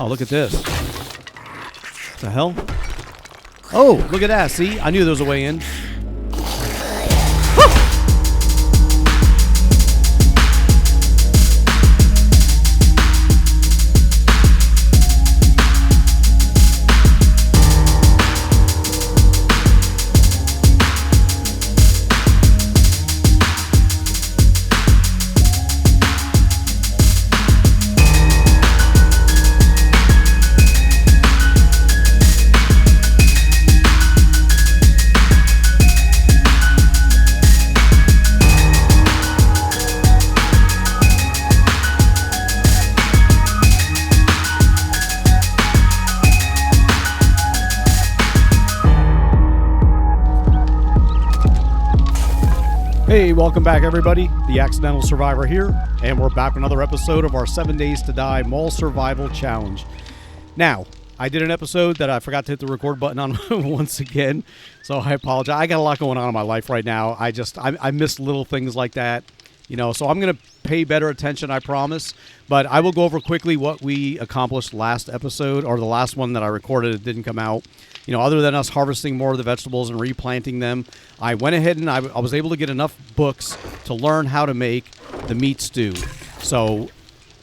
Oh, look at this. What the hell? Oh, look at that. See? I knew there was a way in. Hey, welcome back everybody. The Accidental Survivor here, and we're back with another episode of our 7 Days to Die Mall Survival Challenge. Now, I did an episode that I forgot to hit the record button on once again, so I apologize. I got a lot going on in my life right now. I miss little things like that, you know, so I'm going to pay better attention, I promise. But I will go over quickly what we accomplished last episode, or the last one that I recorded. It didn't come out. You know, other than us harvesting more of the vegetables and replanting them, I went ahead and I was able to get enough books to learn how to make the meat stew. So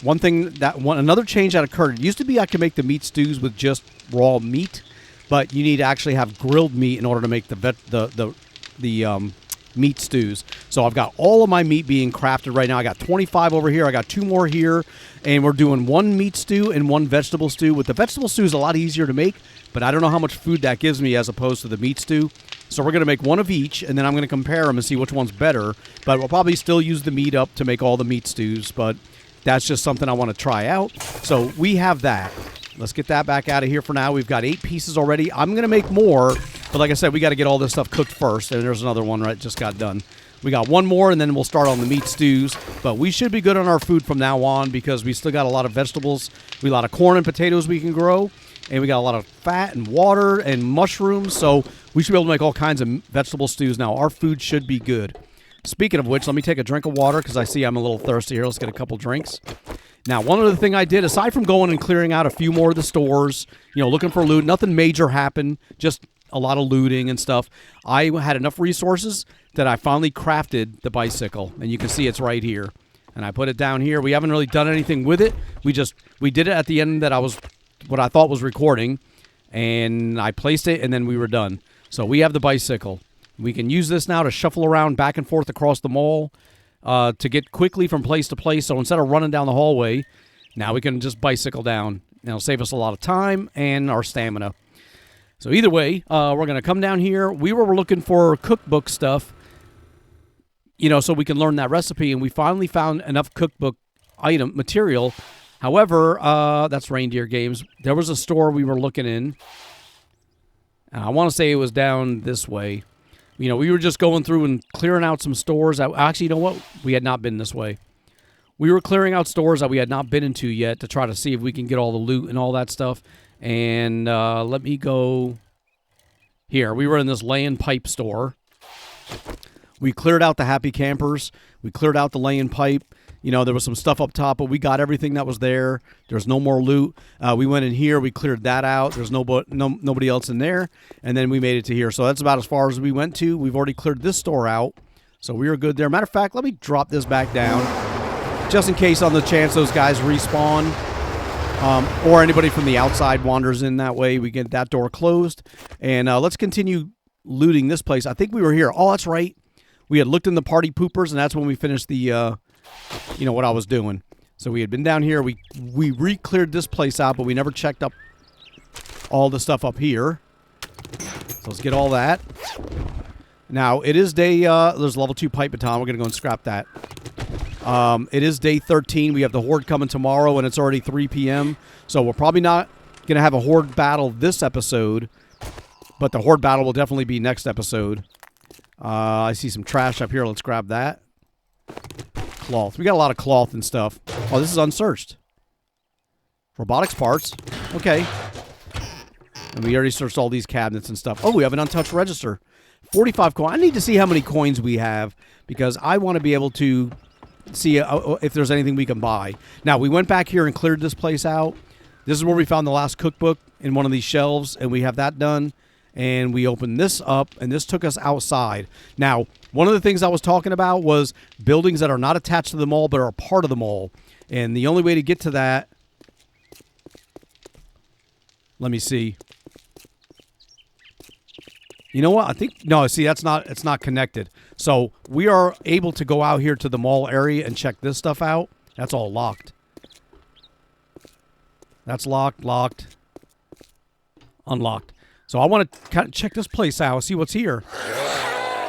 another change that occurred, it used to be I could make the meat stews with just raw meat, but you need to actually have grilled meat in order to make the meat stews. So I've got all of my meat being crafted right now. I got 25 over here. I got 2 more here, and we're doing 1 meat stew and 1 vegetable stew. With the vegetable stew is a lot easier to make, but I don't know how much food that gives me as opposed to the meat stew. So we're going to make 1 of each, and then I'm going to compare them and see which one's better. But we'll probably still use the meat up to make all the meat stews, but that's just something I want to try out. So we have that. Let's get that back out of here for now. We've got 8 pieces already. I'm going to make more, but like I said, we got to get all this stuff cooked first. And there's another one right just got done. We got 1 more, and then we'll start on the meat stews. But we should be good on our food from now on because we still got a lot of vegetables. We got a lot of corn and potatoes we can grow. And we got a lot of fat and water and mushrooms. So we should be able to make all kinds of vegetable stews now. Our food should be good. Speaking of which, let me take a drink of water because I see I'm a little thirsty here. Let's get a couple drinks. Now, one other thing I did, aside from going and clearing out a few more of the stores, you know, looking for loot, nothing major happened, just a lot of looting and stuff. I had enough resources that I finally crafted the bicycle, and you can see it's right here. And I put it down here. We haven't really done anything with it. We did it at the end that what I thought was recording, and I placed it, and then we were done. So we have the bicycle. We can use this now to shuffle around back and forth across the mall. To get quickly from place to place. So instead of running down the hallway, now we can just bicycle down. It'll save us a lot of time and our stamina. So either way, we're going to come down here. We were looking for cookbook stuff, you know, so we can learn that recipe. And we finally found enough cookbook material. However, that's Reindeer Games. There was a store we were looking in. I want to say it was down this way. You know, we were just going through and clearing out some stores. Actually, you know what? We had not been this way. We were clearing out stores that we had not been into yet to try to see if we can get all the loot and all that stuff. And let me go here. We were in this laying pipe store. We cleared out the Happy Campers. We cleared out the laying pipe. You know, there was some stuff up top, but we got everything that was there. There's no more loot. We went in here. We cleared that out. There's nobody else in there. And then we made it to here. So that's about as far as we went to. We've already cleared this store out. So we were good there. Matter of fact, let me drop this back down. Just in case on the chance those guys respawn. Or anybody from the outside wanders in that way. We get that door closed. And let's continue looting this place. I think we were here. Oh, that's right. We had looked in the party poopers, and that's when we finished the... you know what I was doing. So we had been down here. We re-cleared this place out, but we never checked up all the stuff up here. So let's get all that. Now, it is day... there's level 2 pipe baton. We're going to go and scrap that. It is day 13. We have the Horde coming tomorrow, and it's already 3 p.m. So we're probably not going to have a Horde battle this episode, but the Horde battle will definitely be next episode. I see some trash up here. Let's grab that. Cloth. We got a lot of cloth and stuff. Oh, this is unsearched. Robotics parts. Okay. And we already searched all these cabinets and stuff. Oh, we have an untouched register. 45 coins. I need to see how many coins we have because I want to be able to see if there's anything we can buy. Now, we went back here and cleared this place out. This is where we found the last cookbook in one of these shelves, and we have that done. And we opened this up, and this took us outside. Now, one of the things I was talking about was buildings that are not attached to the mall but are a part of the mall. And the only way to get to that... Let me see. You know what? I think... No, see, it's not connected. So we are able to go out here to the mall area and check this stuff out. That's all locked. That's locked. Unlocked. So I want to kind of check this place out, see what's here.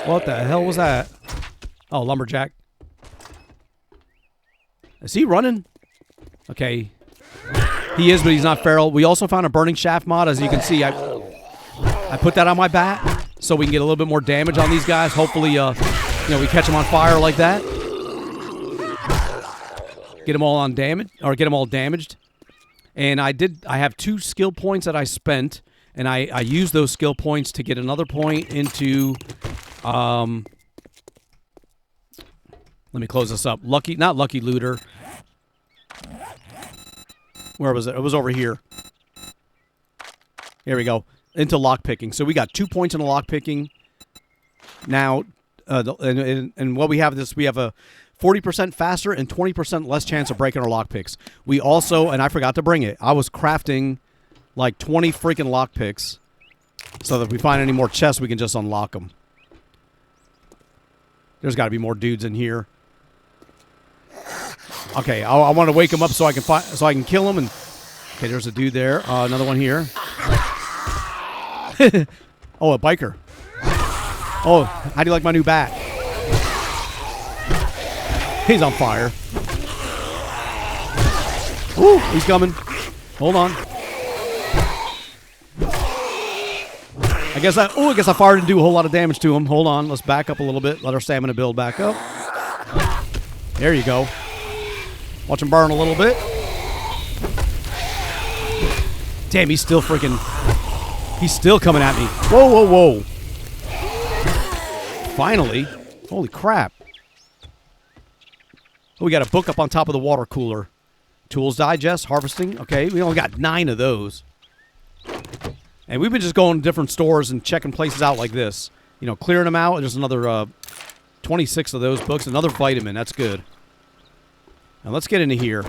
What the hell was that? Oh, lumberjack. Is he running? Okay. He is, but he's not feral. We also found a burning shaft mod. As you can see, I put that on my bat so we can get a little bit more damage on these guys. Hopefully, we catch them on fire like that. Get them all on damage, or get them all damaged. And I have 2 skill points that I spent. And I used those skill points to get another point into, let me close this up. Not Lucky Looter. Where was it? It was over here. Here we go. Into lockpicking. So we got 2 points in lockpicking. Now, and what we have we have a 40% faster and 20% less chance of breaking our lockpicks. We also, and I forgot to bring it, I was crafting like 20 freaking lockpicks, so that if we find any more chests, we can just unlock them. There's got to be more dudes in here. Okay, I want to wake them up so I can kill them. And okay, there's a dude there. Another one here. Oh, a biker. Oh, how do you like my new bat? He's on fire. Ooh, he's coming. Hold on. I guess I fired and do a whole lot of damage to him. Hold on, let's back up a little bit. Let our stamina build back up. There you go. Watch him burn a little bit. Damn, he's still coming at me. Whoa. Finally. Holy crap. Oh, we got a book up on top of the water cooler. Tools digest, harvesting. Okay, we only got 9 of those. And we've been just going to different stores and checking places out like this. Clearing them out. There's another 26 of those books. Another vitamin. That's good. Now let's get into here.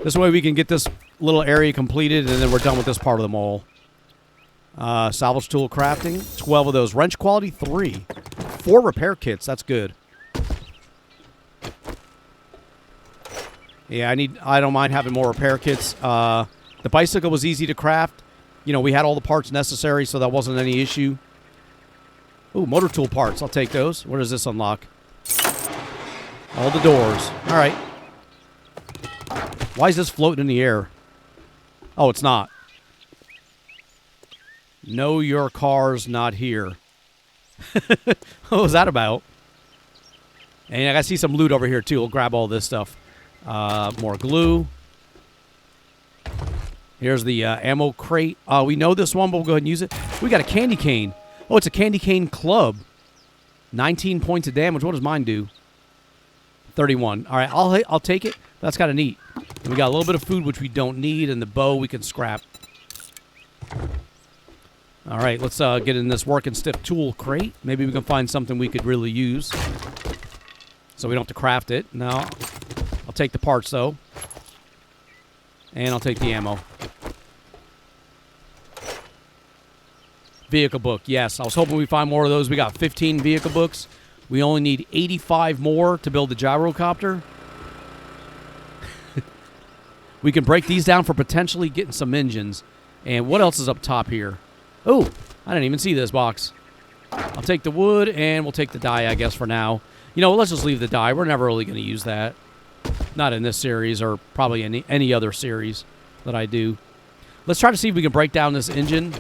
This way we can get this little area completed, and then we're done with this part of the mall. Salvage tool crafting. 12 of those. Wrench quality, 3. 4 repair kits. That's good. Yeah, I don't mind having more repair kits. The bicycle was easy to craft. We had all the parts necessary, so that wasn't any issue. Ooh, motor tool parts. I'll take those. Where does this unlock? All the doors. All right. Why is this floating in the air? Oh, it's not. No, your car's not here. What was that about? And I see some loot over here, too. We'll grab all this stuff. More glue. Here's the ammo crate. We know this one, but we'll go ahead and use it. We got a candy cane. Oh, it's a candy cane club. 19 points of damage. What does mine do? 31. All right, I'll take it. That's kind of neat. And we got a little bit of food, which we don't need, and the bow we can scrap. All right, let's get in this working stiff tool crate. Maybe we can find something we could really use, so we don't have to craft it. No, I'll take the parts, though. And I'll take the ammo. Vehicle book, yes. I was hoping we'd find more of those. We got 15 vehicle books. We only need 85 more to build the gyrocopter. We can break these down for potentially getting some engines. And what else is up top here? Oh, I didn't even see this box. I'll take the wood, and we'll take the dye, I guess, for now. Let's just leave the dye. We're never really going to use that. Not in this series, or probably any other series that I do. Let's try to see if we can break down this engine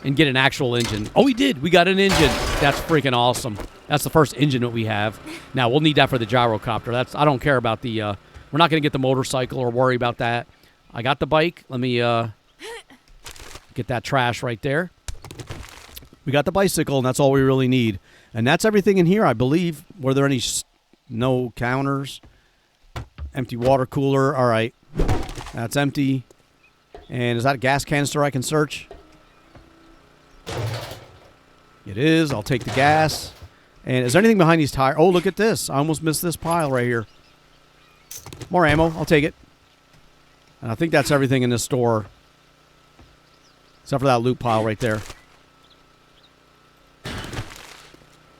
and get an actual engine. Oh, we did. We got an engine. That's freaking awesome. That's the first engine that we have. Now, we'll need that for the gyrocopter. I don't care about the... we're not going to get the motorcycle or worry about that. I got the bike. Let me get that trash right there. We got the bicycle, and that's all we really need. And that's everything in here, I believe. Were there any... No counters. Empty water cooler. All right. That's empty. And is that a gas canister I can search? It is. I'll take the gas. And is there anything behind these tires? Oh, look at this. I almost missed this pile right here. More ammo. I'll take it. And I think that's everything in this store. Except for that loot pile right there.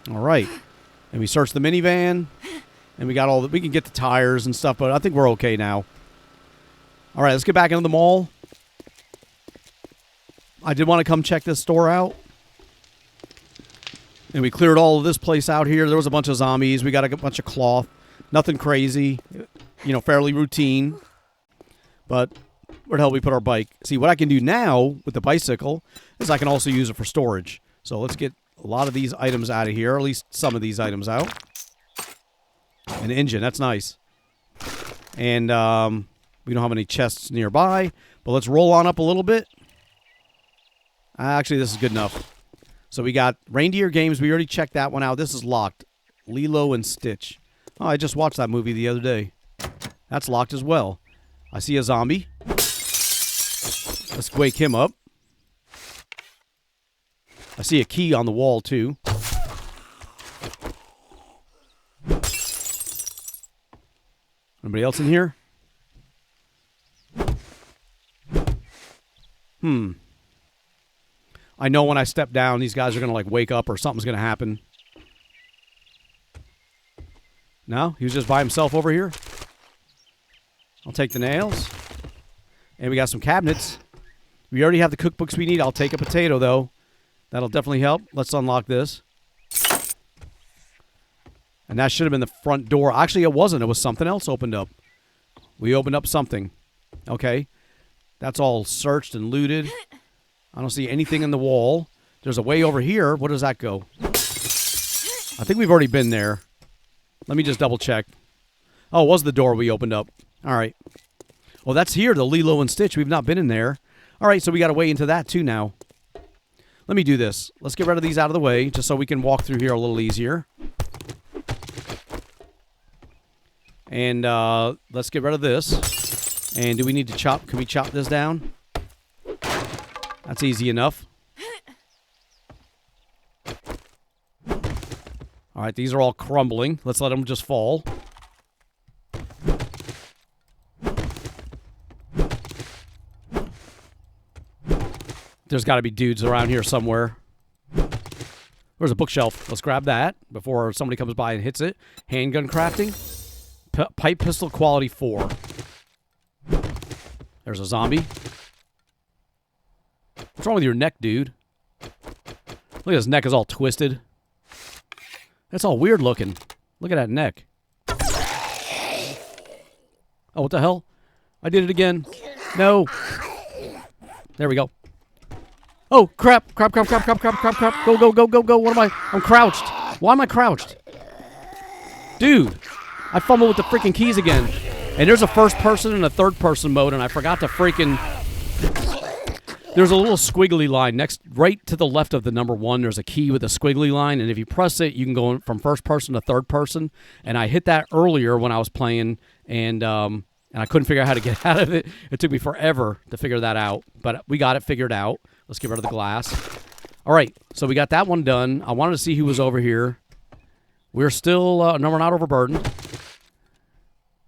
All right. And we searched the minivan. And we got all the... We can get the tires and stuff, but I think we're okay now. All right, let's get back into the mall. I did want to come check this store out. And we cleared all of this place out here. There was a bunch of zombies. We got a bunch of cloth. Nothing crazy. You know, fairly routine. But where the hell did we put our bike? See, what I can do now with the bicycle is I can also use it for storage. So let's get a lot of these items out of here. Or at least some of these items out. An engine. That's nice. And we don't have any chests nearby. But let's roll on up a little bit. Actually, this is good enough. So we got Reindeer Games. We already checked that one out. This is locked. Lilo and Stitch. Oh, I just watched that movie the other day. That's locked as well. I see a zombie. Let's wake him up. I see a key on the wall, too. Anybody else in here? I know when I step down, these guys are going to, like, wake up or something's going to happen. No? He was just by himself over here? I'll take the nails. And we got some cabinets. We already have the cookbooks we need. I'll take a potato, though. That'll definitely help. Let's unlock this. And that should have been the front door. Actually, it wasn't. It was something else opened up. We opened up something. Okay. That's all searched and looted. I don't see anything in the wall. There's a way over here. Where does that go? I think we've already been there. Let me just double check. Oh, it was the door we opened up. All right. Well, that's here, the Lilo and Stitch. We've not been in there. All right, so we got a way into that too now. Let me do this. Let's get rid of these out of the way just so we can walk through here a little easier. And let's get rid of this. And do we need to chop? Can we chop this down? That's easy enough. All right, these are all crumbling. Let's let them just fall. There's got to be dudes around here somewhere. There's a bookshelf. Let's grab that before somebody comes by and hits it. Handgun crafting. Pipe pistol quality 4. There's a zombie. What's wrong with your neck, dude? Look at his neck is all twisted. That's all weird looking. Look at that neck. Oh, what the hell? I did it again. No. There we go. Oh, crap. Crap. Go. What am I? I'm crouched. Why am I crouched? Dude, I fumbled with the freaking keys again. And there's a first person and a third person mode, and I forgot to freaking... There's a little squiggly line right to the left of the number 1. There's a key with a squiggly line, and if you press it, you can go from first person to third person. And I hit that earlier when I was playing, and I couldn't figure out how to get out of it. It took me forever to figure that out, but we got it figured out. Let's get rid of the glass. All right, so we got that one done. I wanted to see who was over here. We're still, no, we're not overburdened.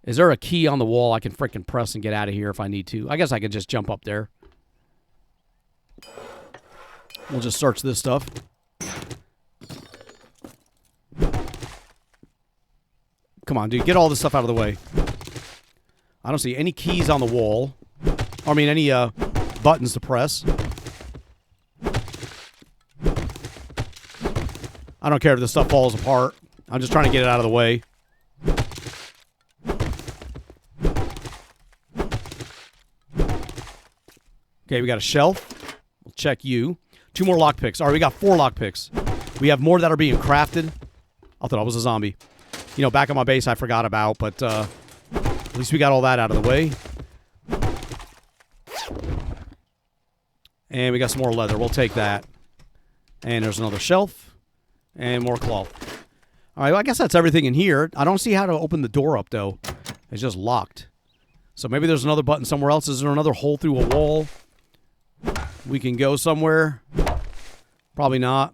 Is there a key on the wall I can freaking press and get out of here if I need to? I guess I could just jump up there. We'll just search this stuff. Come on, dude. Get all this stuff out of the way. I don't see any keys on the wall. I mean, any buttons to press. I don't care if this stuff falls apart. I'm just trying to get it out of the way. Okay, we got a shelf. We'll check you. 2 more lockpicks. All right, we got 4 lockpicks. We have more that are being crafted. I thought I was a zombie. You know, back on my base I forgot about, but at least we got all that out of the way. And we got some more leather. We'll take that. And there's another shelf. And more cloth. All right, well, I guess that's everything in here. I don't see how to open the door up, though. It's just locked. So maybe there's another button somewhere else. Is there another hole through a wall we can go somewhere? Probably not.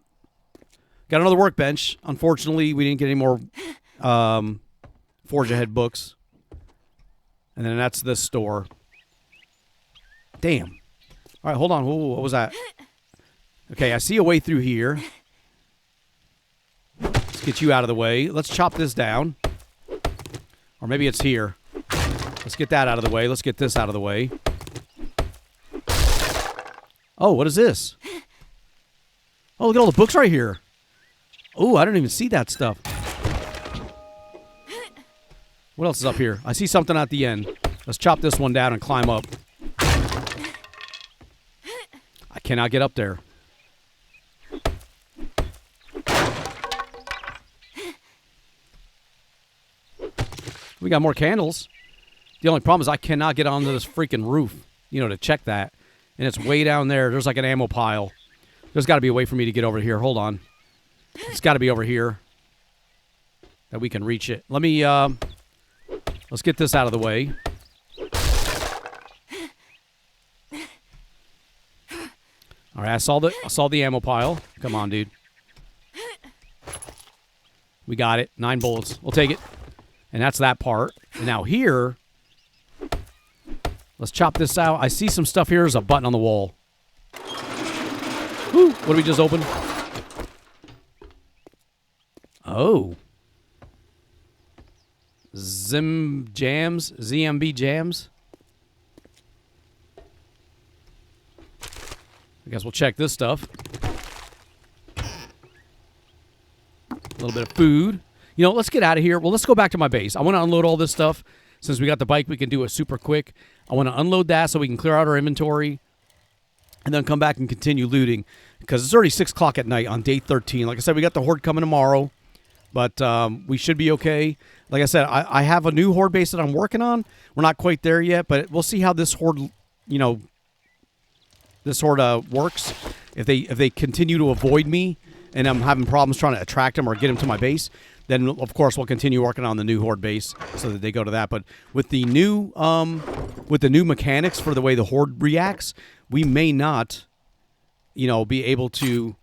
Got another workbench. Unfortunately, we didn't get any more Forge Ahead books. And then that's this store. Damn. All right, hold on. Whoa, what was that? Okay, I see a way through here. Let's get you out of the way. Let's chop this down. Or maybe it's here. Let's get that out of the way. Let's get this out of the way. Oh, what is this? Oh, look at all the books right here. Oh, I didn't even see that stuff. What else is up here? I see something at the end. Let's chop this one down and climb up. I cannot get up there. We got more candles. The only problem is I cannot get onto this freaking roof, to check that. And it's way down there. There's like an ammo pile. There's got to be a way for me to get over here. Hold on. It's got to be over here that we can reach it. Let me, let's get this out of the way. All right, I saw the ammo pile. Come on, dude. We got it. 9 bullets. We'll take it. And that's that part. And now here, let's chop this out. I see some stuff here. There's a button on the wall. Woo! What did we just open? Oh. ZMB jams. I guess we'll check this stuff. A little bit of food. Let's get out of here. Well, let's go back to my base. I want to unload all this stuff. Since we got the bike, we can do it super quick. I want to unload that so we can clear out our inventory and then come back and continue looting because it's already 6 o'clock at night on day 13. Like I said, we got the horde coming tomorrow, but we should be okay. Like I said, I have a new horde base that I'm working on. We're not quite there yet, but we'll see how this horde, works. If they continue to avoid me and I'm having problems trying to attract them or get them to my base, then of course we'll continue working on the new horde base so that they go to that. But with the new mechanics for the way the horde reacts, we may not, be able to.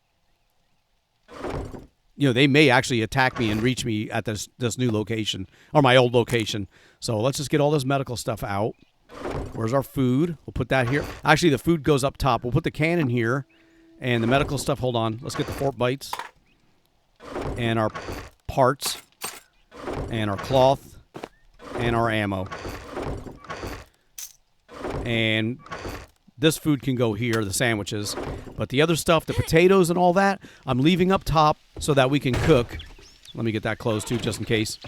They may actually attack me and reach me at this new location or my old location. So let's just get all this medical stuff out. Where's our food? We'll put that here. Actually, the food goes up top. We'll put the can in here, and the medical stuff. Hold on. Let's get the fort bites and our parts and our cloth and our ammo. And this food can go here, the sandwiches. But the other stuff, the potatoes and all that, I'm leaving up top so that we can cook. Let me get that closed too, just in case.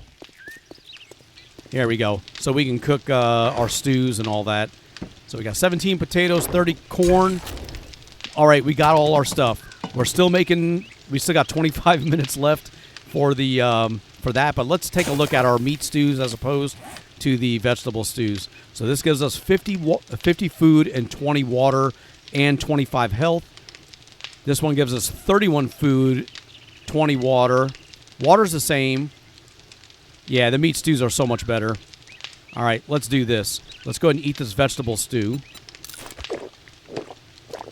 Here we go. So we can cook our stews and all that. So we got 17 potatoes, 30 corn. All right, we got all our stuff. We still got 25 minutes left for the for that, but let's take a look at our meat stews as opposed to the vegetable stews. So this gives us 50 food and 20 water and 25 health. This one gives us 31 food, 20 water. Water's the same. Yeah, the meat stews are so much better. All right, let's do this. Let's go ahead and eat this vegetable stew.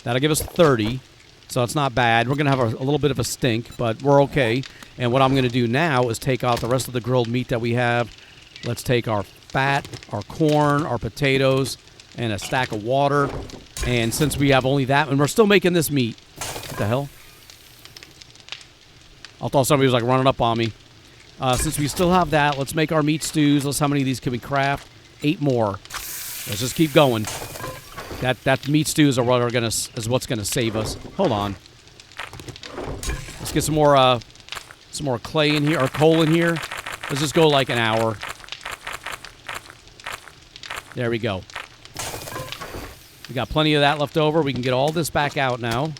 That'll give us 30. So it's not bad. We're going to have a little bit of a stink, but we're okay. And what I'm going to do now is take out the rest of the grilled meat that we have. Let's take our fat, our corn, our potatoes, and a stack of water. And since we have only that, and we're still making this meat. What the hell? I thought somebody was like running up on me. Since we still have that, let's make our meat stews. Let's how many of these can we craft? 8 more. Let's just keep going. That meat stews are what's gonna save us. Hold on. Let's get some more clay in here or coal in here. Let's just go like an hour. There we go. We got plenty of that left over. We can get all this back out now.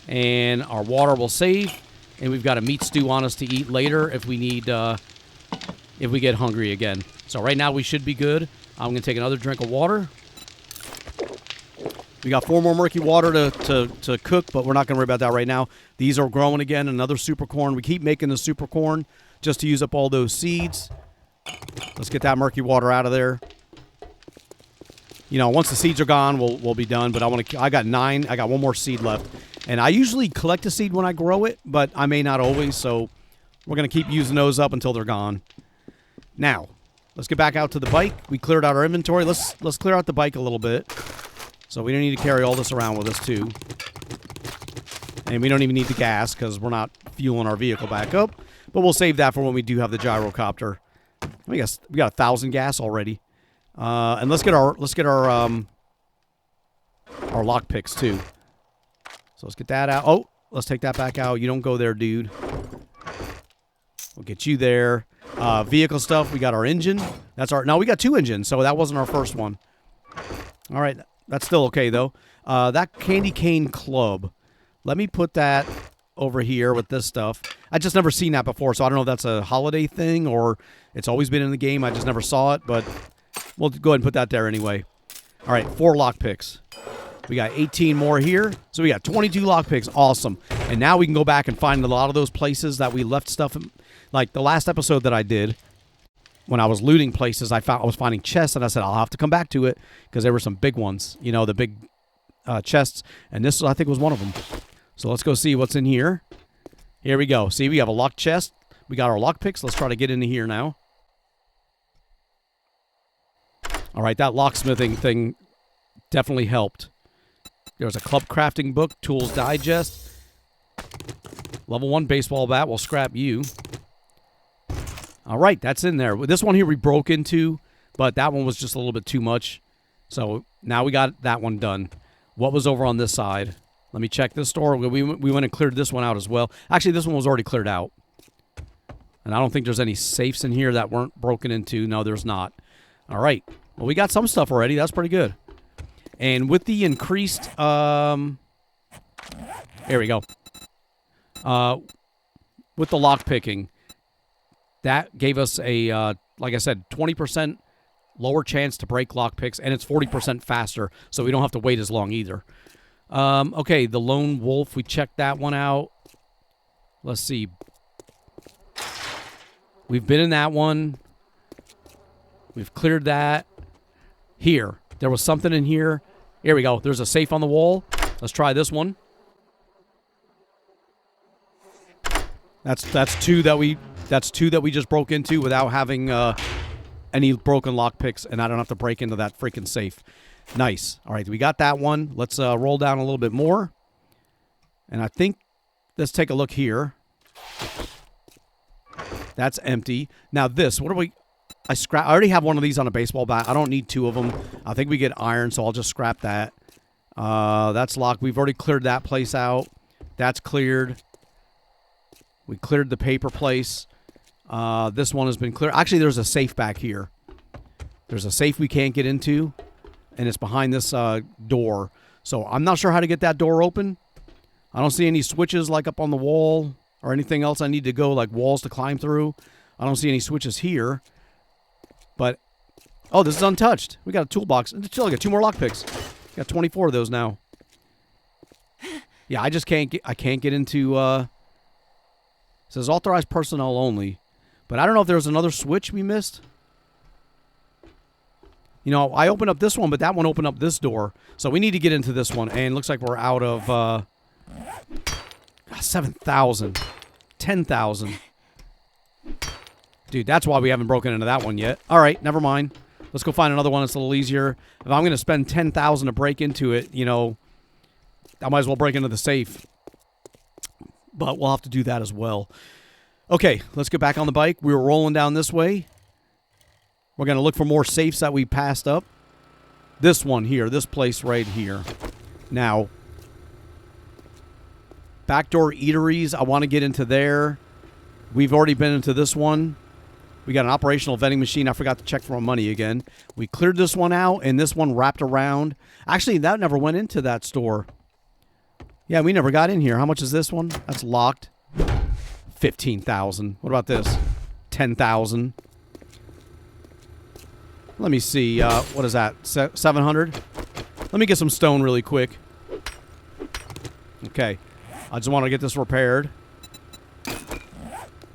And our water will save. And we've got a meat stew on us to eat later if we need, if we get hungry again. So right now we should be good. I'm going to take another drink of water. We got 4 more murky water to cook, but we're not going to worry about that right now. These are growing again, another super corn. We keep making the super corn just to use up all those seeds. Let's get that murky water out of there. You know, once the seeds are gone, we'll be done. But I got 9. I got 1 more seed left. And I usually collect a seed when I grow it, but I may not always. So we're going to keep using those up until they're gone. Now, let's get back out to the bike. We cleared out our inventory. Let's clear out the bike a little bit. So we don't need to carry all this around with us, too. And we don't even need the gas because we're not fueling our vehicle back up. But we'll save that for when we do have the gyrocopter. We got 1,000 gas already. And let's get our lock picks too. So let's get that out. Oh, let's take that back out. You don't go there, dude. We'll get you there. Vehicle stuff. We got our engine. No, we got 2 engines, so that wasn't our first one. All right, that's still okay though. That candy cane club. Let me put that over here with this stuff. I just never seen that before, so I don't know if that's a holiday thing or it's always been in the game. I just never saw it, but we'll go ahead and put that there anyway. All right, 4 lockpicks. We got 18 more here, so we got 22 lockpicks. Awesome. And now we can go back and find a lot of those places that we left stuff in. Like the last episode that I did, when I was looting places, I was finding chests, and I said I'll have to come back to it because there were some big ones, you know, the big chests, and this I think was one of them. So let's go see what's in here. Here we go. See, we have a locked chest. We got our lockpicks. Let's try to get into here now. All right, that locksmithing thing definitely helped. There's a club crafting book, tools digest. Level 1 baseball bat. We'll scrap you. All right, that's in there. This one here we broke into, but that one was just a little bit too much. So now we got that one done. What was over on this side? Let me check this store. We went and cleared this one out as well. Actually, this one was already cleared out. And I don't think there's any safes in here that weren't broken into. No, there's not. All right. Well, we got some stuff already. That's pretty good. And with the increased... here we go. With the lock picking, that gave us a, like I said, 20% lower chance to break lock picks, and it's 40% faster, so we don't have to wait as long either. Okay, the lone wolf, we checked that one out. Let's see. We've been in that one. We've cleared that. Here. There was something in here. Here we go. There's a safe on the wall. Let's try this one. That's two that we just broke into without having any broken lock picks, and I don't have to break into that freaking safe. Nice. All right, we got that one. Let's roll down a little bit more. And I think, let's take a look here. That's empty. Now this, what do we... I already have one of these on a baseball bat. I don't need 2 of them. I think we get iron, so I'll just scrap that. That's locked. We've already cleared that place out. That's cleared. We cleared the paper place. This one has been cleared. Actually, there's a safe back here. There's a safe we can't get into, and it's behind this door. So I'm not sure how to get that door open. I don't see any switches like up on the wall or anything else I need to go, like walls to climb through. I don't see any switches here. But, oh, this is untouched. We got a toolbox. Still, I got 2 more lockpicks. Got 24 of those now. Yeah, I just can't get into, it says authorized personnel only. But I don't know if there was another switch we missed. You know, I opened up this one, but that one opened up this door. So we need to get into this one. And it looks like we're out of, 7,000. 10,000. Dude, that's why we haven't broken into that one yet. All right, never mind. Let's go find another one that's a little easier. If I'm going to spend 10,000 to break into it, you know, I might as well break into the safe. But we'll have to do that as well. Okay, let's get back on the bike. We were rolling down this way. We're going to look for more safes that we passed up. This one here, this place right here. Now, backdoor eateries, I want to get into there. We've already been into this one. We got an operational vending machine. I forgot to check for our money again. We cleared this one out, and this one wrapped around. Actually, that never went into that store. Yeah, we never got in here. How much is this one? That's locked. 15,000. What about this? 10,000. Let me see. What is that? 700? Let me get some stone really quick. Okay. I just want to get this repaired.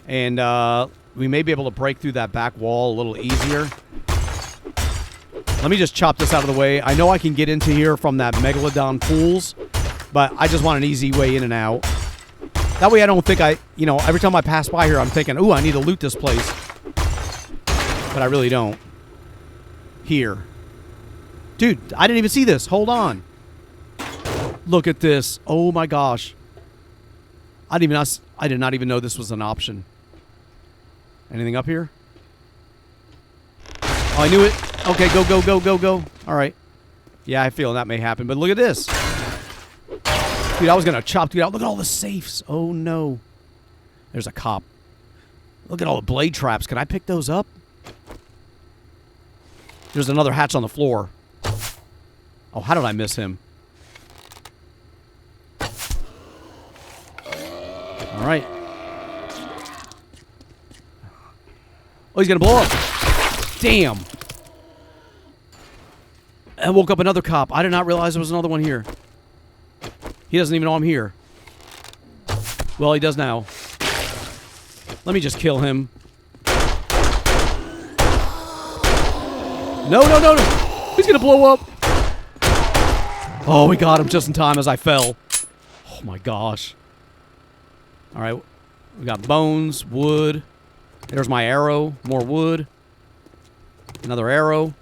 And we may be able to break through that back wall a little easier. Let me just chop this out of the way. I know I can get into here from that Megalodon pools, but I just want an easy way in and out. That way I don't think every time I pass by here, I'm thinking, ooh, I need to loot this place. But I really don't. Here. Dude, I didn't even see this. Hold on. Look at this. Oh my gosh. I did not even know this was an option. Anything up here? Oh, I knew it. Okay, go, go, go, go, go. All right. Yeah, I feel that may happen, but look at this. Dude, I was going to chop dude out. Look at all the safes. Oh, no. There's a cop. Look at all the blade traps. Can I pick those up? There's another hatch on the floor. Oh, how did I miss him? All right. Oh, he's going to blow up. Damn. I woke up another cop. I did not realize there was another one here. He doesn't even know I'm here. Well, he does now. Let me just kill him. No, no, no, no. He's going to blow up. Oh, we got him just in time as I fell. Oh, my gosh. All right. We got bones, wood. There's my arrow. More wood. Another arrow.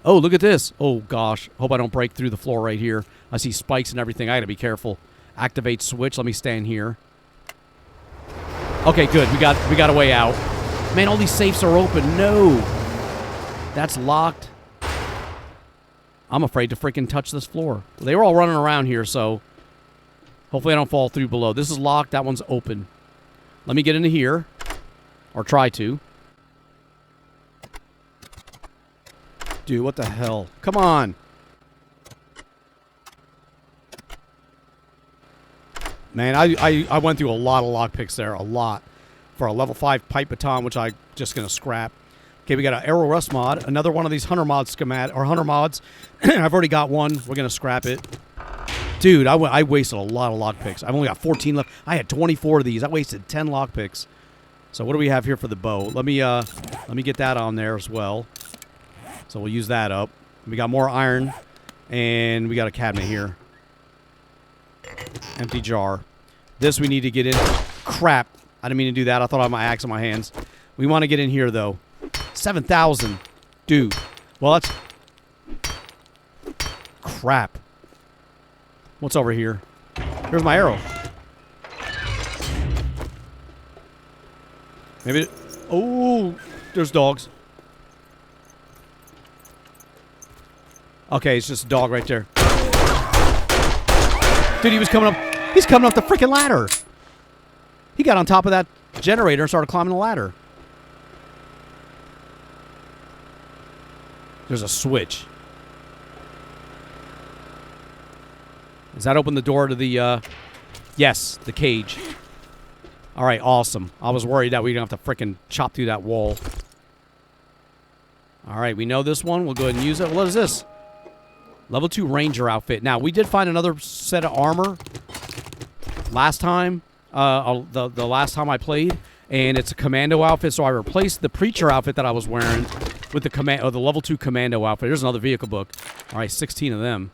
Oh, look at this. Oh, gosh. Hope I don't break through the floor right here. I see spikes and everything. I got to be careful. Activate switch. Let me stand here. Okay, good. We got a way out. Man, all these safes are open. No. That's locked. I'm afraid to freaking touch this floor. They were all running around here, so hopefully I don't fall through below. This is locked. That one's open. Let me get into here. Or try to. Dude, what the hell? Come on. Man, I went through a lot of lockpicks there. A lot. For a level 5 pipe baton, which I'm just going to scrap. Okay, we got an arrow rust mod. Another one of these hunter mod schematic or hunter mods. I've already got one. We're going to scrap it. Dude, I wasted a lot of lockpicks. I've only got 14 left. I had 24 of these. I wasted 10 lockpicks. So what do we have here for the bow? Let me get that on there as well. So we'll use that up. We got more iron, and we got a cabinet here. Empty jar. This we need to get in. Crap. I didn't mean to do that. I thought I had my axe in my hands. We want to get in here, though. 7,000. Dude. Well, that's... Crap. What's over here? Here's my arrow. Maybe... Oh! There's dogs. Okay, it's just a dog right there. Dude, he was coming up... He's coming up the freaking ladder! He got on top of that generator and started climbing the ladder. There's a switch. Does that open the door to the, Yes, the cage. Alright, awesome. I was worried that we'd have to freaking chop through that wall. Alright, we know this one. We'll go ahead and use it. What is this? Level 2 Ranger outfit. Now, we did find another set of armor last time. The last time I played. And it's a commando outfit, so I replaced the preacher outfit that I was wearing with the level 2 commando outfit. Here's another vehicle book. Alright, 16 of them.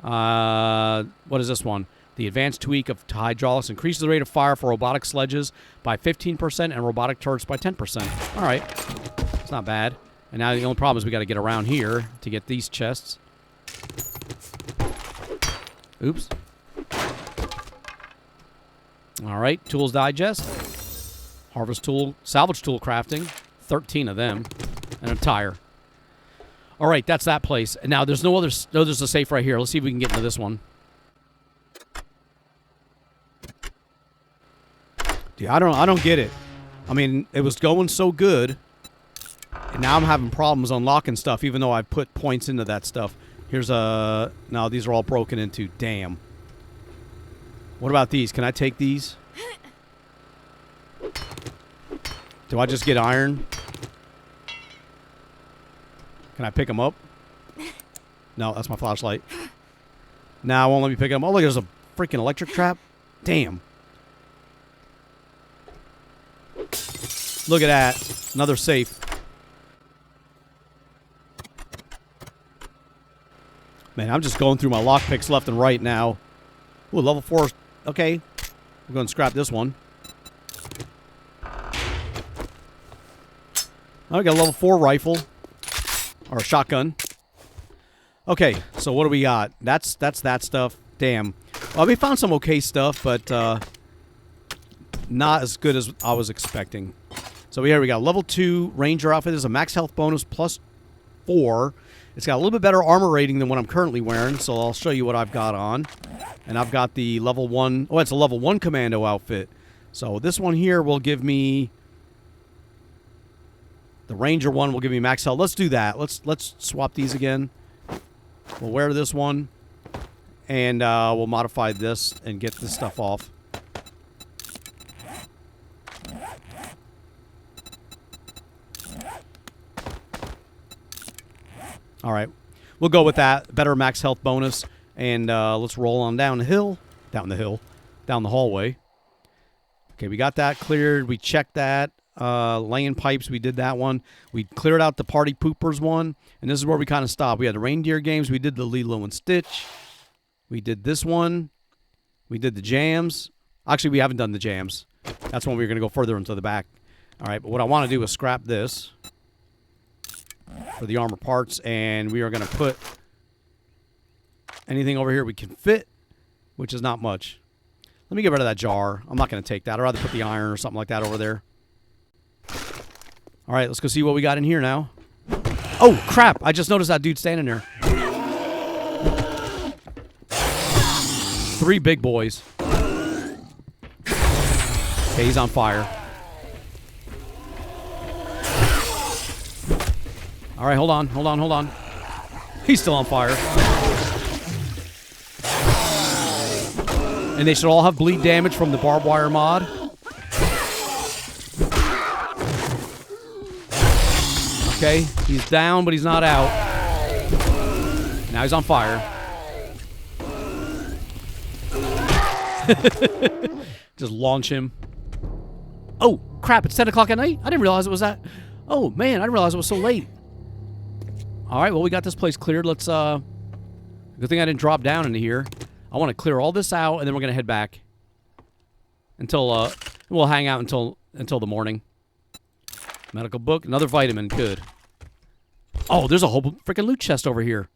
What is this one? The advanced tweak of hydraulics increases the rate of fire for robotic sledges by 15% and robotic turrets by 10%. Alright. It's not bad. And now the only problem is we got to get around here to get these chests. Oops. Alright, tools digest. Harvest tool, salvage tool crafting. 13 of them. And a tire. Alright, that's that place. And now there's no other... No, there's a safe right here. Let's see if we can get into this one. Dude, I don't get it. I mean, it was going so good. And now I'm having problems unlocking stuff, even though I put points into that stuff. Here's a... No, these are all broken into. Damn. What about these? Can I take these? Do I just get iron? Can I pick them up? No, that's my flashlight. Now, it won't let me pick them up. Oh, look, there's a freaking electric trap. Damn. Look at that. Another safe. Man, I'm just going through my lockpicks left and right now. Ooh, level 4. Okay. We're going to scrap this one. Oh, we got a level 4 rifle. Or a shotgun. Okay, so what do we got? That's that stuff. Damn. Well, we found some okay stuff, but not as good as I was expecting. So here we got level 2 Ranger outfit. This is a max health bonus plus 4. It's got a little bit better armor rating than what I'm currently wearing, so I'll show you what I've got on. And I've got the level 1... Oh, it's a level 1 commando outfit. So this one here will give me... The Ranger one will give me max health. Let's do that. Let's swap these again. We'll wear this one. And we'll modify this and get this stuff off. All right, we'll go with that. Better max health bonus. And let's roll on down the hill. Down the hallway. Okay, we got that cleared. We checked that. Laying pipes, we did that one. We cleared out the party poopers one. And this is where we kind of stopped. We had the reindeer games. We did the Lilo and Stitch. We did this one. We did the jams. Actually, we haven't done the jams. That's when we were going to go further into the back. All right, but what I want to do is scrap this for the armor parts, and we are going to put anything over here we can fit, which is not much. Let me get rid of that jar. I'm not going to take that. I'd rather put the iron or something like that over there. All right, let's go see what we got in here now. Oh, crap. I just noticed that dude standing there. 3 big boys. Okay, he's on fire. All right, hold on. He's still on fire. And they should all have bleed damage from the barbed wire mod. Okay, he's down, but he's not out. Now he's on fire. Just launch him. Oh, crap, it's 10 o'clock at night? I didn't realize it was that. Oh, man, I didn't realize it was so late. All right, well, we got this place cleared. Let's, good thing I didn't drop down into here. I want to clear all this out, and then we're going to head back. Until, we'll hang out until the morning. Medical book, another vitamin, good. Oh, there's a whole freaking loot chest over here.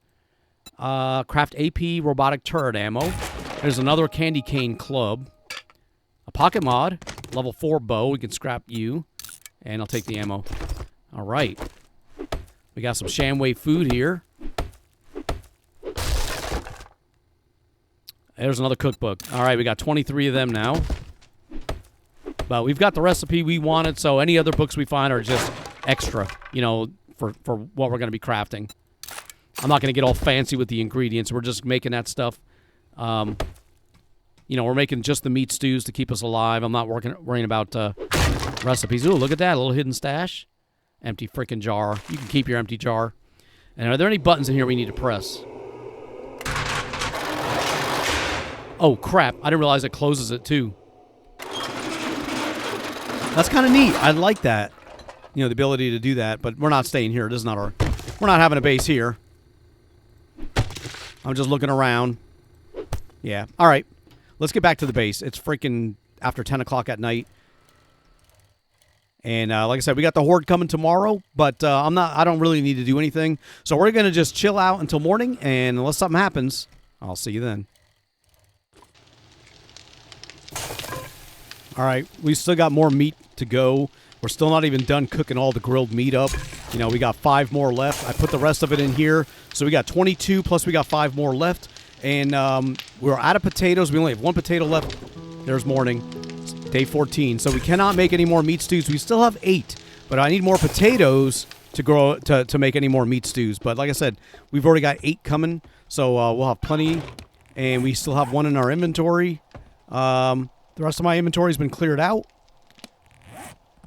Craft AP robotic turret ammo. There's another candy cane club. A pocket mod, level 4 bow. We can scrap you, and I'll take the ammo. All right. We got some Shamway food here. There's another cookbook. All right, we got 23 of them now. But we've got the recipe we wanted, so any other books we find are just extra, you know, for what we're going to be crafting. I'm not going to get all fancy with the ingredients. We're just making that stuff. You know, we're making just the meat stews to keep us alive. I'm not worrying about recipes. Ooh, look at that, a little hidden stash. Empty freaking jar. You can keep your empty jar. And are there any buttons in here we need to press? Oh, crap. I didn't realize it closes it, too. That's kind of neat. I like that. You know, the ability to do that. But we're not staying here. This is not our... We're not having a base here. I'm just looking around. Yeah. All right. Let's get back to the base. It's freaking after 10 o'clock at night. And like I said, we got the horde coming tomorrow, but I don't really need to do anything. So we're going to just chill out until morning, and unless something happens, I'll see you then. All right, we still got more meat to go. We're still not even done cooking all the grilled meat up. You know, we got 5 more left. I put the rest of it in here. So we got 22, plus we got 5 more left. And we're out of potatoes. We only have 1 potato left. There's morning. Day 14. So we cannot make any more meat stews. We still have 8, but I need more potatoes to grow to make any more meat stews. But like I said, we've already got 8 coming, so we'll have plenty. And we still have 1 in our inventory. The rest of my inventory has been cleared out,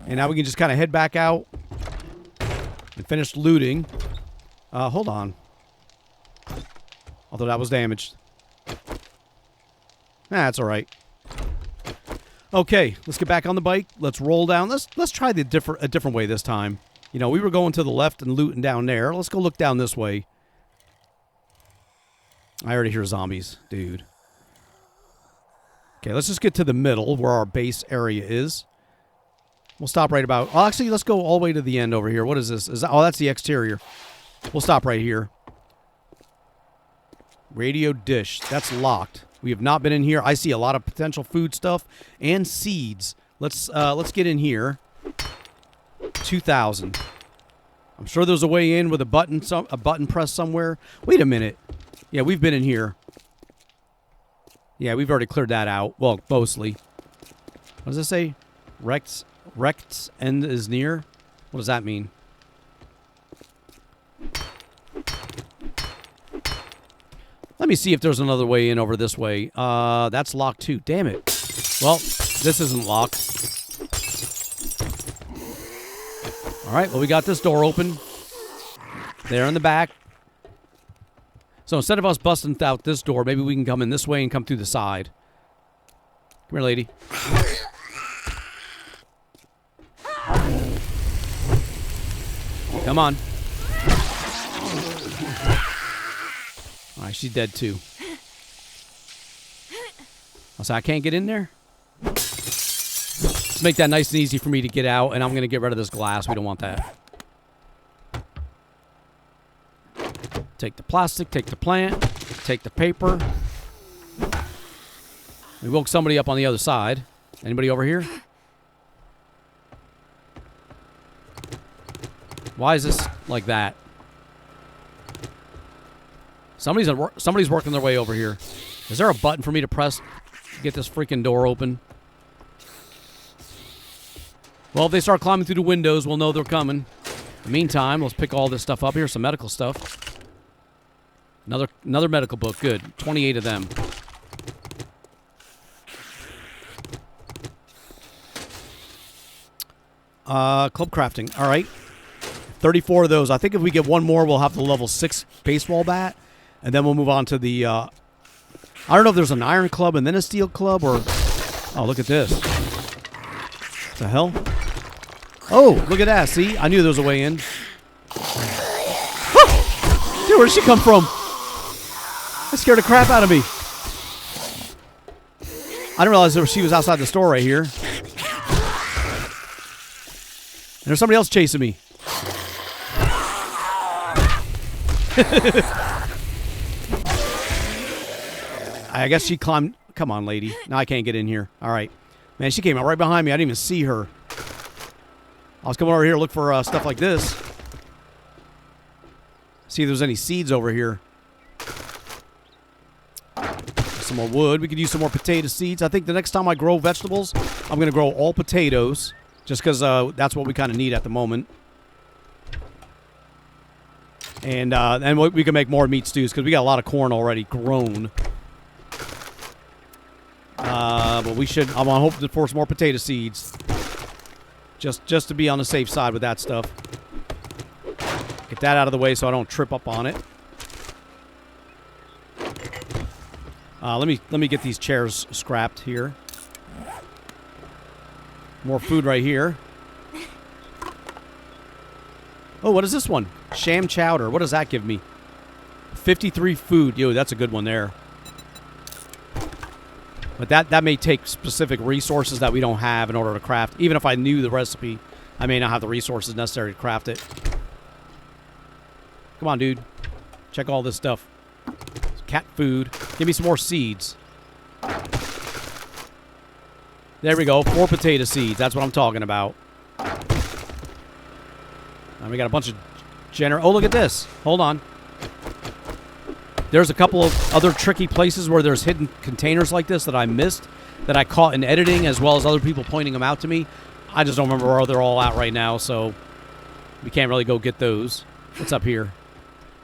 and now we can just kind of head back out and finish looting. Hold on. Although that was damaged. That's all right. Okay, let's get back on the bike. Let's roll down. Let's try a different way this time. You know, we were going to the left and looting down there. Let's go look down this way. I already hear zombies, dude. Okay, let's just get to the middle where our base area is. We'll stop right about... Oh, actually, let's go all the way to the end over here. What is this? Oh, that's the exterior. We'll stop right here. Radio dish. That's locked. We have not been in here. I see a lot of potential food stuff and seeds. Let's get in here. 2,000. I'm sure there's a way in with a button press somewhere. Wait a minute. Yeah, we've been in here. Yeah, we've already cleared that out. Well, mostly. What does it say? Rect's end is near? What does that mean? Let me see if there's another way in over this way. That's locked too. Damn it. Well, this isn't locked. All right, well, we got this door open. There in the back. So instead of us busting out this door, maybe we can come in this way and come through the side. Come here, lady. Come on. All right, she's dead too. So I can't get in there? Let's make that nice and easy for me to get out, and I'm going to get rid of this glass. We don't want that. Take the plastic, take the plant, take the paper. We woke somebody up on the other side. Anybody over here? Why is this like that? Somebody's working their way over here. Is there a button for me to press to get this freaking door open? Well, if they start climbing through the windows, we'll know they're coming. In the meantime, let's pick all this stuff up. Here's some medical stuff. Another medical book. Good. 28 of them. Club crafting. All right. 34 of those. I think if we get one more, we'll have the level 6 baseball bat. And then we'll move on to the... I don't know if there's an iron club and then a steel club or... Oh, look at this. What the hell? Oh, look at that. See? I knew there was a way in. Dude, where did she come from? That scared the crap out of me. I didn't realize she was outside the store right here. And there's somebody else chasing me. I guess she climbed. Come on, lady. Now I can't get in here. All right. Man, she came out right behind me. I didn't even see her. I was coming over here to look for stuff like this. See if there's any seeds over here. Some more wood. We could use some more potato seeds. I think the next time I grow vegetables, I'm going to grow all potatoes. Just because that's what we kind of need at the moment. And we can make more meat stews because we got a lot of corn already grown. But we should... I'm hoping for some more potato seeds. Just to be on the safe side with that stuff. Get that out of the way so I don't trip up on it. Let me get these chairs scrapped here. More food right here. Oh, what is this one? Sham chowder. What does that give me? 53 food. Yo, that's a good one there. But that may take specific resources that we don't have in order to craft. Even if I knew the recipe, I may not have the resources necessary to craft it. Come on, dude. Check all this stuff. Cat food. Give me some more seeds. There we go. 4 potato seeds. That's what I'm talking about. And we got a bunch of Oh, look at this. Hold on. There's a couple of other tricky places where there's hidden containers like this that I missed, that I caught in editing, as well as other people pointing them out to me. I just don't remember where they're all at right now, so we can't really go get those. What's up here?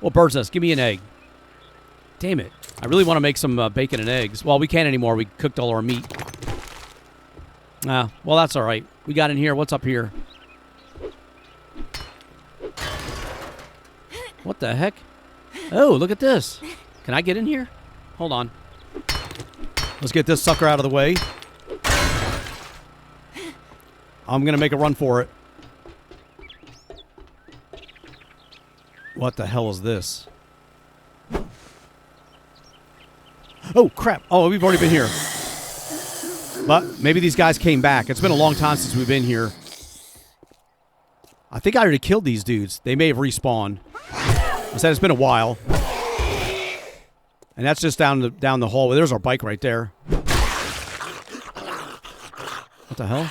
Well, bird's nest. Give me an egg. Damn it. I really want to make some bacon and eggs. Well, we can't anymore. We cooked all our meat. Well, that's all right. We got in here. What's up here? What the heck? Oh, look at this. Can I get in here? Hold on. Let's get this sucker out of the way. I'm going to make a run for it. What the hell is this? Oh, crap. Oh, we've already been here. But maybe these guys came back. It's been a long time since we've been here. I think I already killed these dudes. They may have respawned. I said it's been a while. And that's just down the hallway. There's our bike right there. What the hell?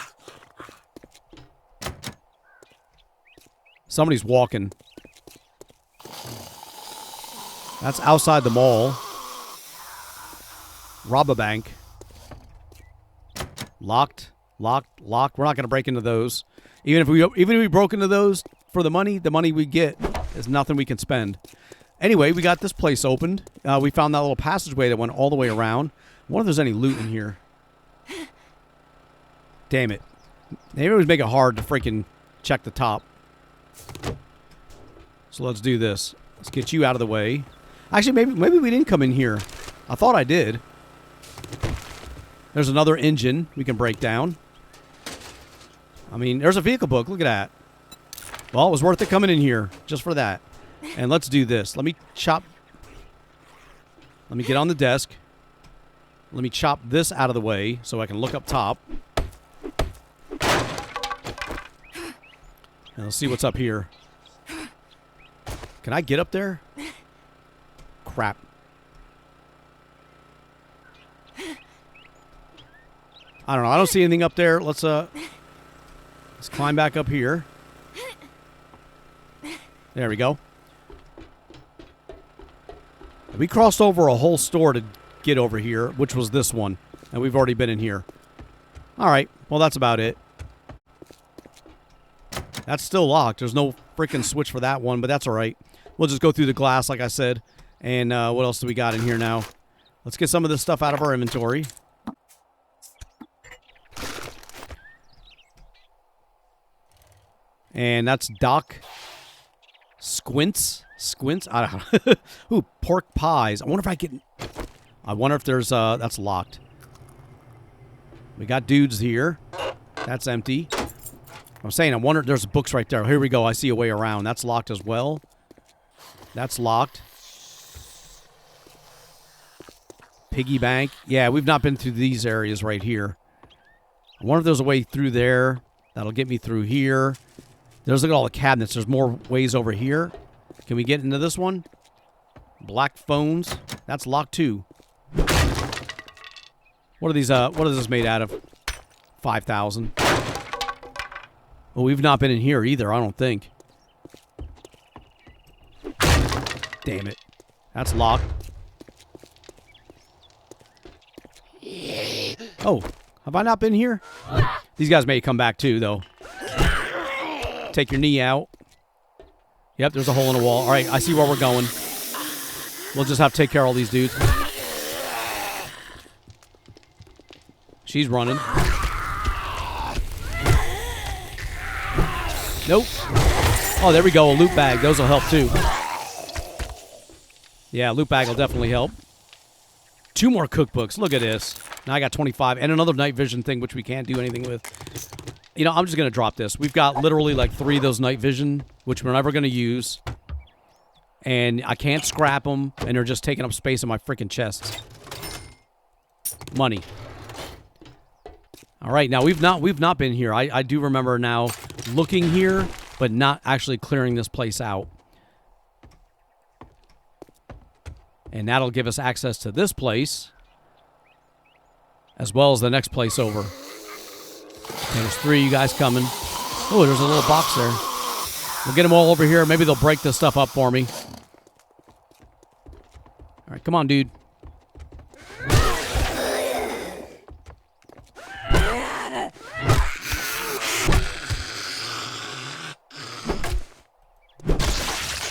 Somebody's walking. That's outside the mall. Rob a bank. Locked. Locked. Locked. We're not going to break into those. Even if we broke into those for the money we get is nothing we can spend. Anyway, we got this place opened. We found that little passageway that went all the way around. I wonder if there's any loot in here. Damn it. They always make it hard to freaking check the top. So let's do this. Let's get you out of the way. Actually, maybe we didn't come in here. I thought I did. There's another engine we can break down. I mean, there's a vehicle book. Look at that. Well, it was worth it coming in here just for that. And let's do this. Let me get on the desk. Let me chop this out of the way so I can look up top. And let's see what's up here. Can I get up there? Crap. I don't know. I don't see anything up there. Let's climb back up here. There we go. We crossed over a whole store to get over here, which was this one. And we've already been in here. All right. Well, that's about it. That's still locked. There's no freaking switch for that one, but that's all right. We'll just go through the glass, like I said. And what else do we got in here now? Let's get some of this stuff out of our inventory. And that's Doc Squints. Squints? I don't know. Ooh, pork pies. I wonder if I can... I wonder if there's... that's locked. We got dudes here. That's empty. I'm saying, I wonder if there's books right there. Here we go. I see a way around. That's locked as well. That's locked. Piggy bank. Yeah, we've not been through these areas right here. I wonder if there's a way through there. That'll get me through here. There's, look at all the cabinets. There's more ways over here. Can we get into this one? Black phones. That's locked too. What are these, what is this made out of? 5,000. Well, we've not been in here either, I don't think. Damn it. That's locked. Oh, have I not been here? These guys may come back too, though. Take your knee out. Yep, there's a hole in the wall. All right, I see where we're going. We'll just have to take care of all these dudes. She's running. Nope. Oh, there we go. A loot bag. Those will help too. Yeah, loot bag will definitely help. 2 more cookbooks. Look at this. Now I got 25. And another night vision thing, which we can't do anything with. You know, I'm just going to drop this. We've got literally like 3 of those night vision, which we're never going to use. And I can't scrap them. And they're just taking up space in my freaking chests. Money. All right, now we've not been here. I do remember now looking here, but not actually clearing this place out. And that'll give us access to this place, as well as the next place over. Okay, there's 3 of you guys coming. Oh, there's a little box there. We'll get them all over here. Maybe they'll break this stuff up for me. All right, come on, dude.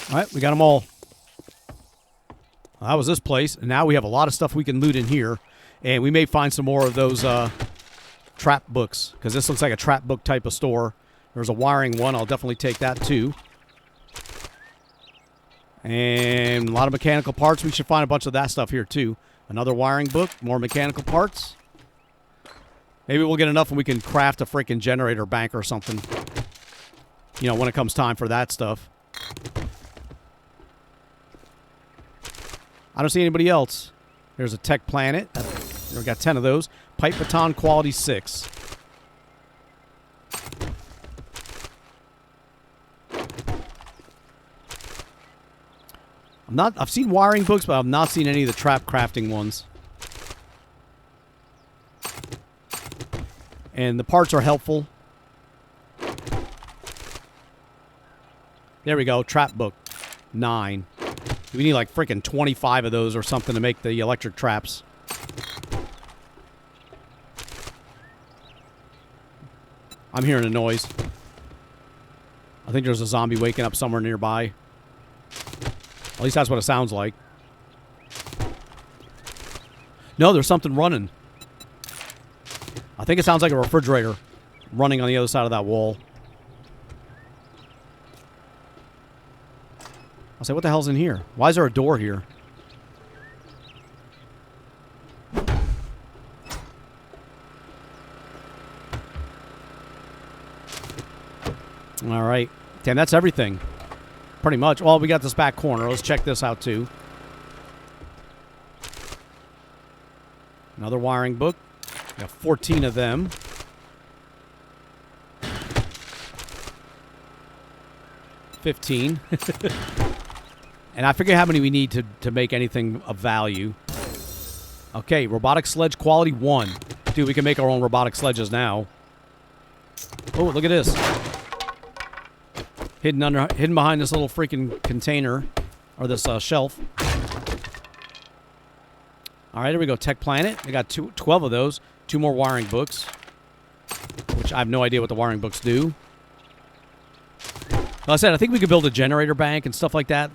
All right, we got them all. Well, that was this place, and now we have a lot of stuff we can loot in here, and we may find some more of those trap books, because this looks like a trap book type of store. There's a wiring one. I'll definitely take that too. And a lot of mechanical parts. We should find a bunch of that stuff here too. Another wiring book, more mechanical parts. Maybe we'll get enough and we can craft a freaking generator bank or something. You know, when it comes time for that stuff. I don't see anybody else. There's a Tech Planet. We got 10 of those. Pipe Baton Quality 6. I've seen wiring books, but I've not seen any of the trap crafting ones. And the parts are helpful. There we go. Trap book. 9. We need like freaking 25 of those or something to make the electric traps. I'm hearing a noise. I think there's a zombie waking up somewhere nearby. At least that's what it sounds like. No, there's something running. I think it sounds like a refrigerator running on the other side of that wall. I'll say, what the hell's in here? Why is there a door here? All right. Damn, that's everything. Pretty much. Well, we got this back corner. Let's check this out, too. Another wiring book. We got 14 of them. $15. And I forget how many we need to make anything of value. Okay, robotic sledge quality 1. Dude, we can make our own robotic sledges now. Oh, look at this. Hidden behind this little freaking container. Or this shelf. Alright, here we go. Tech Planet. We got 12 of those. 2 more wiring books. Which I have no idea what the wiring books do. Like I said, I think we could build a generator bank and stuff like that.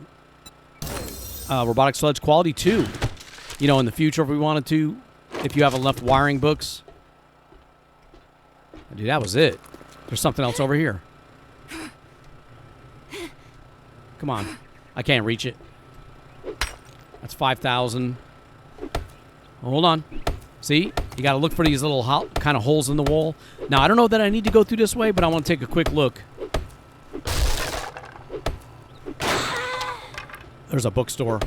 Robotic sledge quality 2. You know, in the future if we wanted to. If you have enough wiring books. Dude, that was it. There's something else over here. Come on. I can't reach it. That's 5,000. Hold on. See? You got to look for these little kind of holes in the wall. Now, I don't know that I need to go through this way, but I want to take a quick look. There's a bookstore.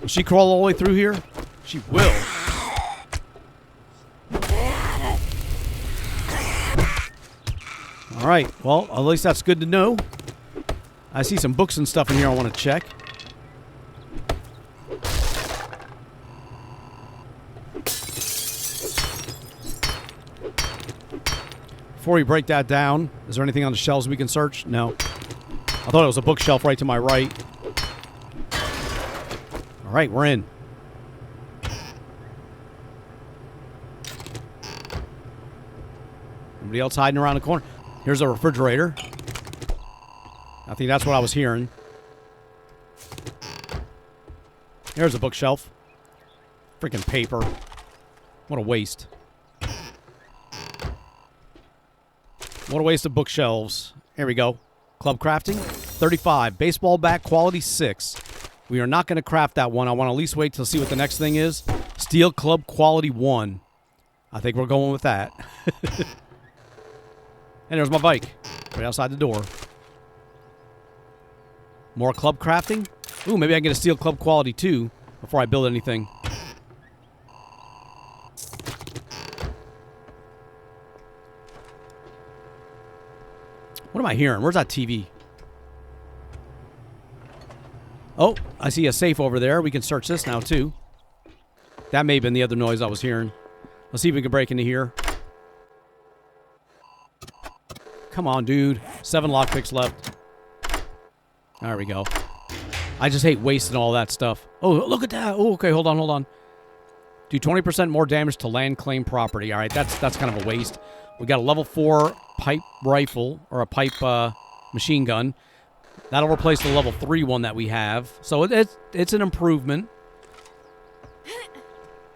Will she crawl all the way through here? She will. All right. Well, at least that's good to know. I see some books and stuff in here I want to check. Before we break that down, is there anything on the shelves we can search? No. I thought it was a bookshelf right to my right. All right, we're in. Anybody else hiding around the corner? Here's a refrigerator. I think that's what I was hearing. There's a bookshelf. Freaking paper. What a waste. What a waste of bookshelves. Here we go. Club crafting. 35. Baseball bat quality 6. We are not going to craft that one. I want to at least wait to see what the next thing is. Steel club quality 1. I think we're going with that. And there's my bike. Right outside the door. More club crafting. Ooh, maybe I can get a steel club quality 2 before I build anything. What am I hearing? Where's that TV? Oh, I see a safe over there. We can search this now, too. That may have been the other noise I was hearing. Let's see if we can break into here. Come on, dude. 7 lockpicks left. There we go. I just hate wasting all that stuff. Oh, look at that. Oh, okay, hold on. Do 20% more damage to land claim property. All right, that's kind of a waste. We got a level 4 pipe rifle, or a pipe machine gun. That'll replace the level 3 one that we have. So it's an improvement.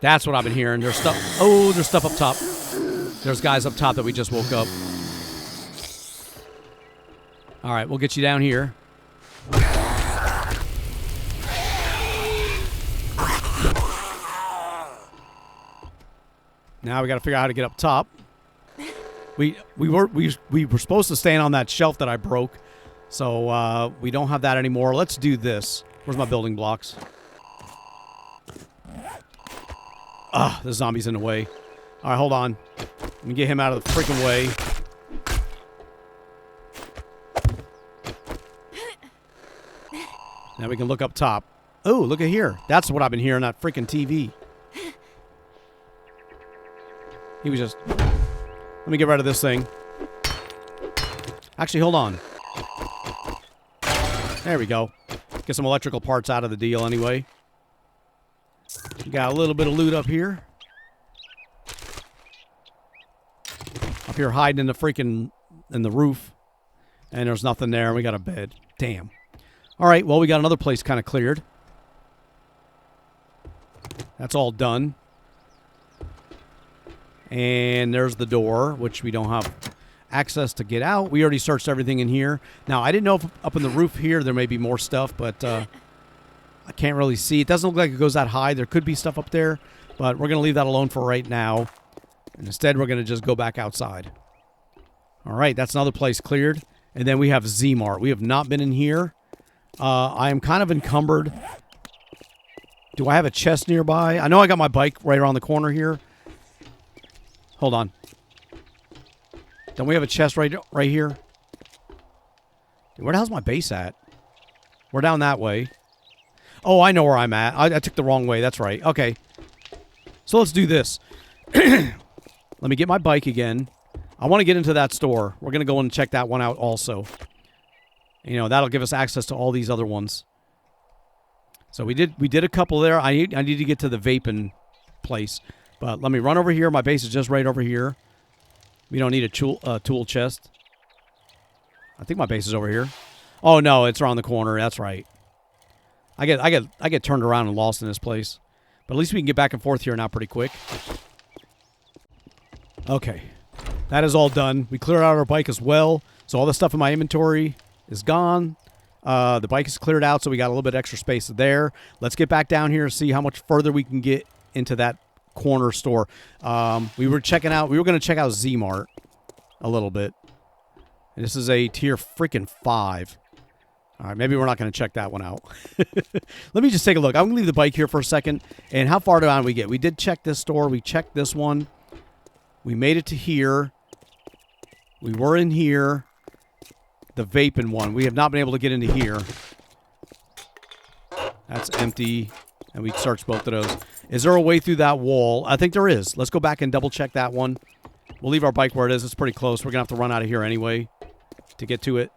That's what I've been hearing. There's stuff. Oh, there's stuff up top. There's guys up top that we just woke up. All right, we'll get you down here. Now we got to figure out how to get up top. We were supposed to stand on that shelf that I broke, so we don't have that anymore. Let's do this. Where's my building blocks? Ah, the zombie's in the way. All right, hold on. Let me get him out of the freaking way. Now we can look up top. Oh, look at here. That's what I've been hearing on that freaking TV. He was just... Let me get rid of this thing. Actually, hold on. There we go. Get some electrical parts out of the deal anyway. Got a little bit of loot up here. Up here hiding in the freaking... in the roof. And there's nothing there. We got a bed. Damn. All right, well, we got another place kind of cleared. That's all done. And there's the door, which we don't have access to get out. We already searched everything in here. Now, I didn't know if up in the roof here there may be more stuff, but I can't really see. It doesn't look like it goes that high. There could be stuff up there, but we're going to leave that alone for right now. And instead, we're going to just go back outside. All right, that's another place cleared. And then we have Z-Mart. We have not been in here. I am kind of encumbered. Do I have a chest nearby? I know I got my bike right around the corner here. Hold on. Don't we have a chest right here? Where the hell's my base at? We're down that way. Oh, I know where I'm at. I took the wrong way. That's right. Okay. So let's do this. Let me get my bike again. I want to get into that store. We're going to go and check that one out also. You know, that'll give us access to all these other ones. So we did a couple there. I need to get to the vaping place. But let me run over here. My base is just right over here. We don't need a tool chest. I think my base is over here. Oh no, it's around the corner. That's right. I get turned around and lost in this place. But at least we can get back and forth here now pretty quick. Okay. That is all done. We cleared out our bike as well. So all the stuff in my inventory is gone. The bike is cleared out, so we got a little bit extra space there. Let's get back down here and see how much further we can get into that corner store. We were going to check out Z-Mart a little bit. And this is a tier freaking 5. All right, maybe we're not going to check that one out. Let me just take a look. I'm going to leave the bike here for a second. And how far down we get? We did check this store. We checked this one. We made it to here. We were in here. The vaping one. We have not been able to get into here. That's empty. And we searched both of those. Is there a way through that wall? I think there is. Let's go back and double check that one. We'll leave our bike where it is. It's pretty close. We're going to have to run out of here anyway to get to it.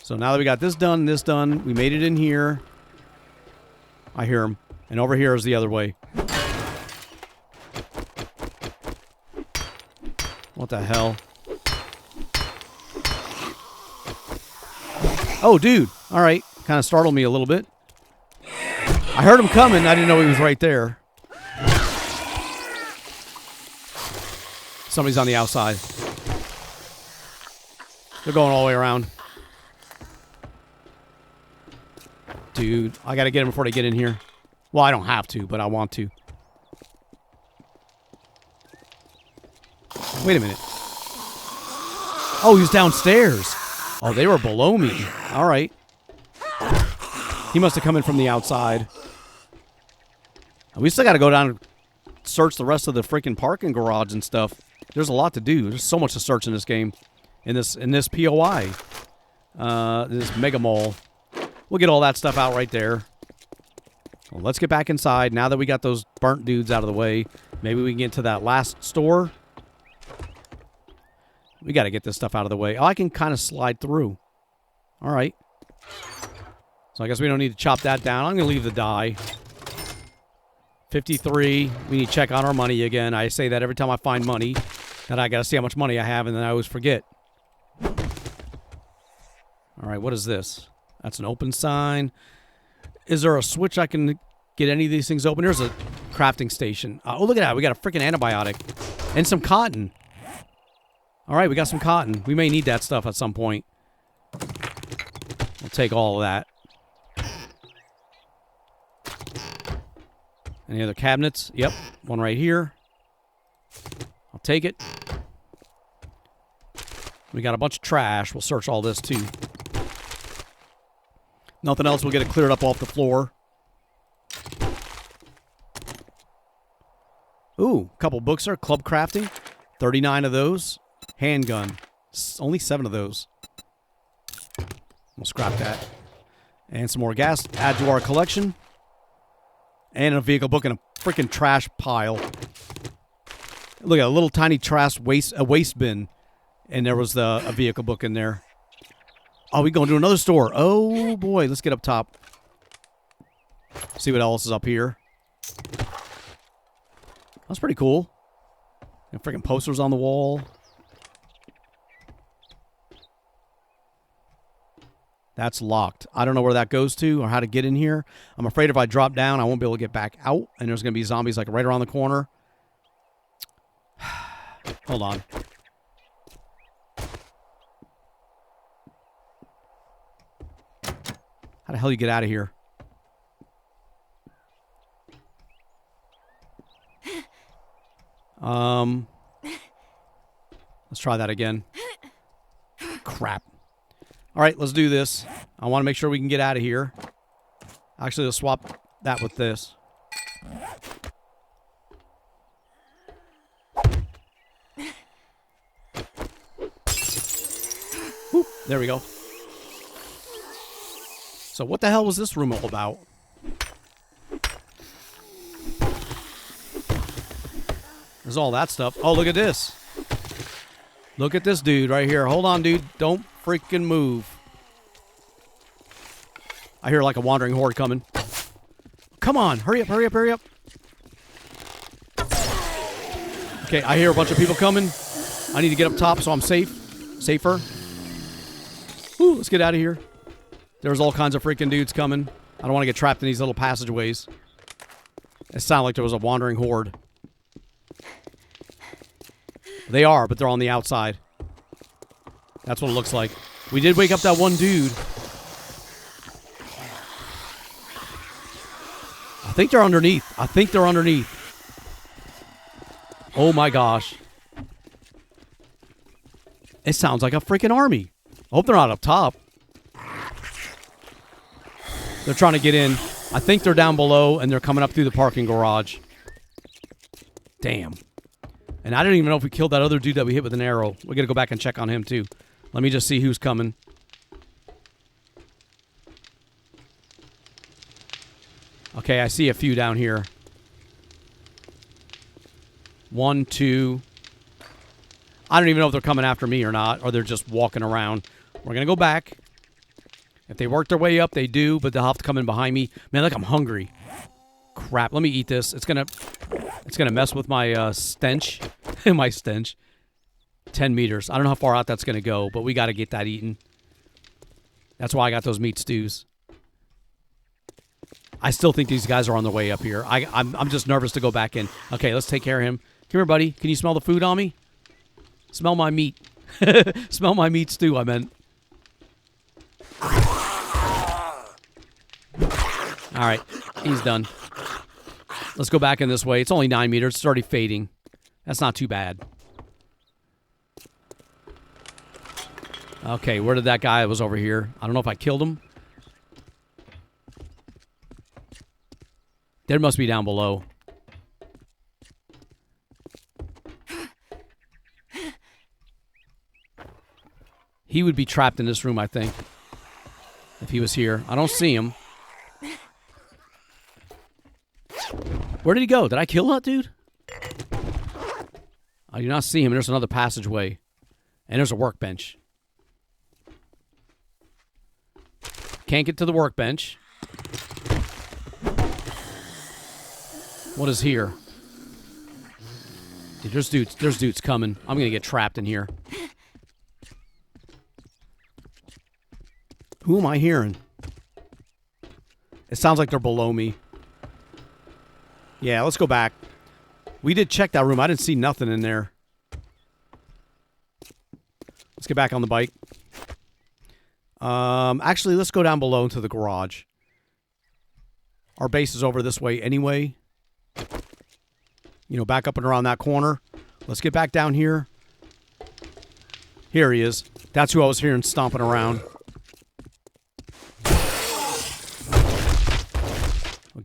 So now that we got this done, we made it in here. I hear him. And over here is the other way. What the hell? Oh, dude. All right. Kind of startled me a little bit. I heard him coming. I didn't know he was right there. Somebody's on the outside. They're going all the way around. Dude, I got to get him before they get in here. Well, I don't have to, but I want to. Wait a minute. Oh, he's downstairs. Oh, they were below me. All right. He must have come in from the outside. We still got to go down and search the rest of the freaking parking garage and stuff. There's a lot to do. There's so much to search in this game. In this POI. This Mega Mall. We'll get all that stuff out right there. Well, let's get back inside. Now that we got those burnt dudes out of the way, maybe we can get to that last store. We got to get this stuff out of the way. Oh, I can kind of slide through. All right. So I guess we don't need to chop that down. I'm going to leave the die. 53. We need to check on our money again. I say that every time I find money. That I got to see how much money I have, and then I always forget. All right, what is this? That's an open sign. Is there a switch I can get any of these things open? There's a crafting station. Oh, look at that. We got a freaking antibiotic. And some cotton. All right, we got some cotton. We may need that stuff at some point. We'll take all of that. Any other cabinets? Yep, one right here. I'll take it. We got a bunch of trash. We'll search all this too. Nothing else. We'll get it cleared up off the floor. Ooh, a couple books there. Club crafting. 39 of those. Handgun. Only 7 of those. We'll scrap that. And some more gas. Add to our collection. And a vehicle book in a freaking trash pile. Look at a little tiny trash waste bin. And there was a vehicle book in there. Oh, we going to another store. Oh, boy. Let's get up top. See what else is up here. That's pretty cool. And freaking posters on the wall. That's locked. I don't know where that goes to or how to get in here. I'm afraid if I drop down, I won't be able to get back out. And there's going to be zombies like right around the corner. Hold on. How the hell you get out of here? Let's try that again. Crap. All right, let's do this. I want to make sure we can get out of here. Actually, let's swap that with this. Whoop, there we go. So what the hell was this room all about? There's all that stuff. Oh, look at this. Look at this dude right here. Hold on, dude. Don't freaking move. I hear like a wandering horde coming. Come on. Hurry up, hurry up, hurry up. Okay, I hear a bunch of people coming. I need to get up top so I'm safer. Woo, let's get out of here. There's all kinds of freaking dudes coming. I don't want to get trapped in these little passageways. It sounded like there was a wandering horde. They are, but they're on the outside. That's what it looks like. We did wake up that one dude. I think they're underneath. Oh my gosh. It sounds like a freaking army. I hope they're not up top. They're trying to get in. I think they're down below, and they're coming up through the parking garage. Damn. And I don't even know if we killed that other dude that we hit with an arrow. We got to go back and check on him, too. Let me just see who's coming. Okay, I see a few down here. 1, 2. I don't even know if they're coming after me or not, or they're just walking around. We're going to go back. If they work their way up, they do, but they'll have to come in behind me. Man, look, I'm hungry. Crap, let me eat this. It's gonna mess with my stench. My stench. 10 meters. I don't know how far out that's gonna go, but we gotta get that eaten. That's why I got those meat stews. I still think these guys are on the way up here. I'm just nervous to go back in. Okay, let's take care of him. Come here, buddy. Can you smell the food on me? Smell my meat. Smell my meat stew, I meant. All right, he's done. Let's go back in this way. It's only 9 meters. It's already fading. That's not too bad. Okay, where did that guy that was over here? I don't know if I killed him. There must be down below. He would be trapped in this room, I think. If he was here. I don't see him. Where did he go? Did I kill that dude? I do not see him. There's another passageway. And there's a workbench. Can't get to the workbench. What is here? Dude, there's dudes coming. I'm gonna get trapped in here. Who am I hearing? It sounds like they're below me. Yeah, let's go back. We did check that room. I didn't see nothing in there. Let's get back on the bike. Actually, let's go down below into the garage. Our base is over this way anyway. You know, back up and around that corner. Let's get back down here. Here he is. That's who I was hearing stomping around.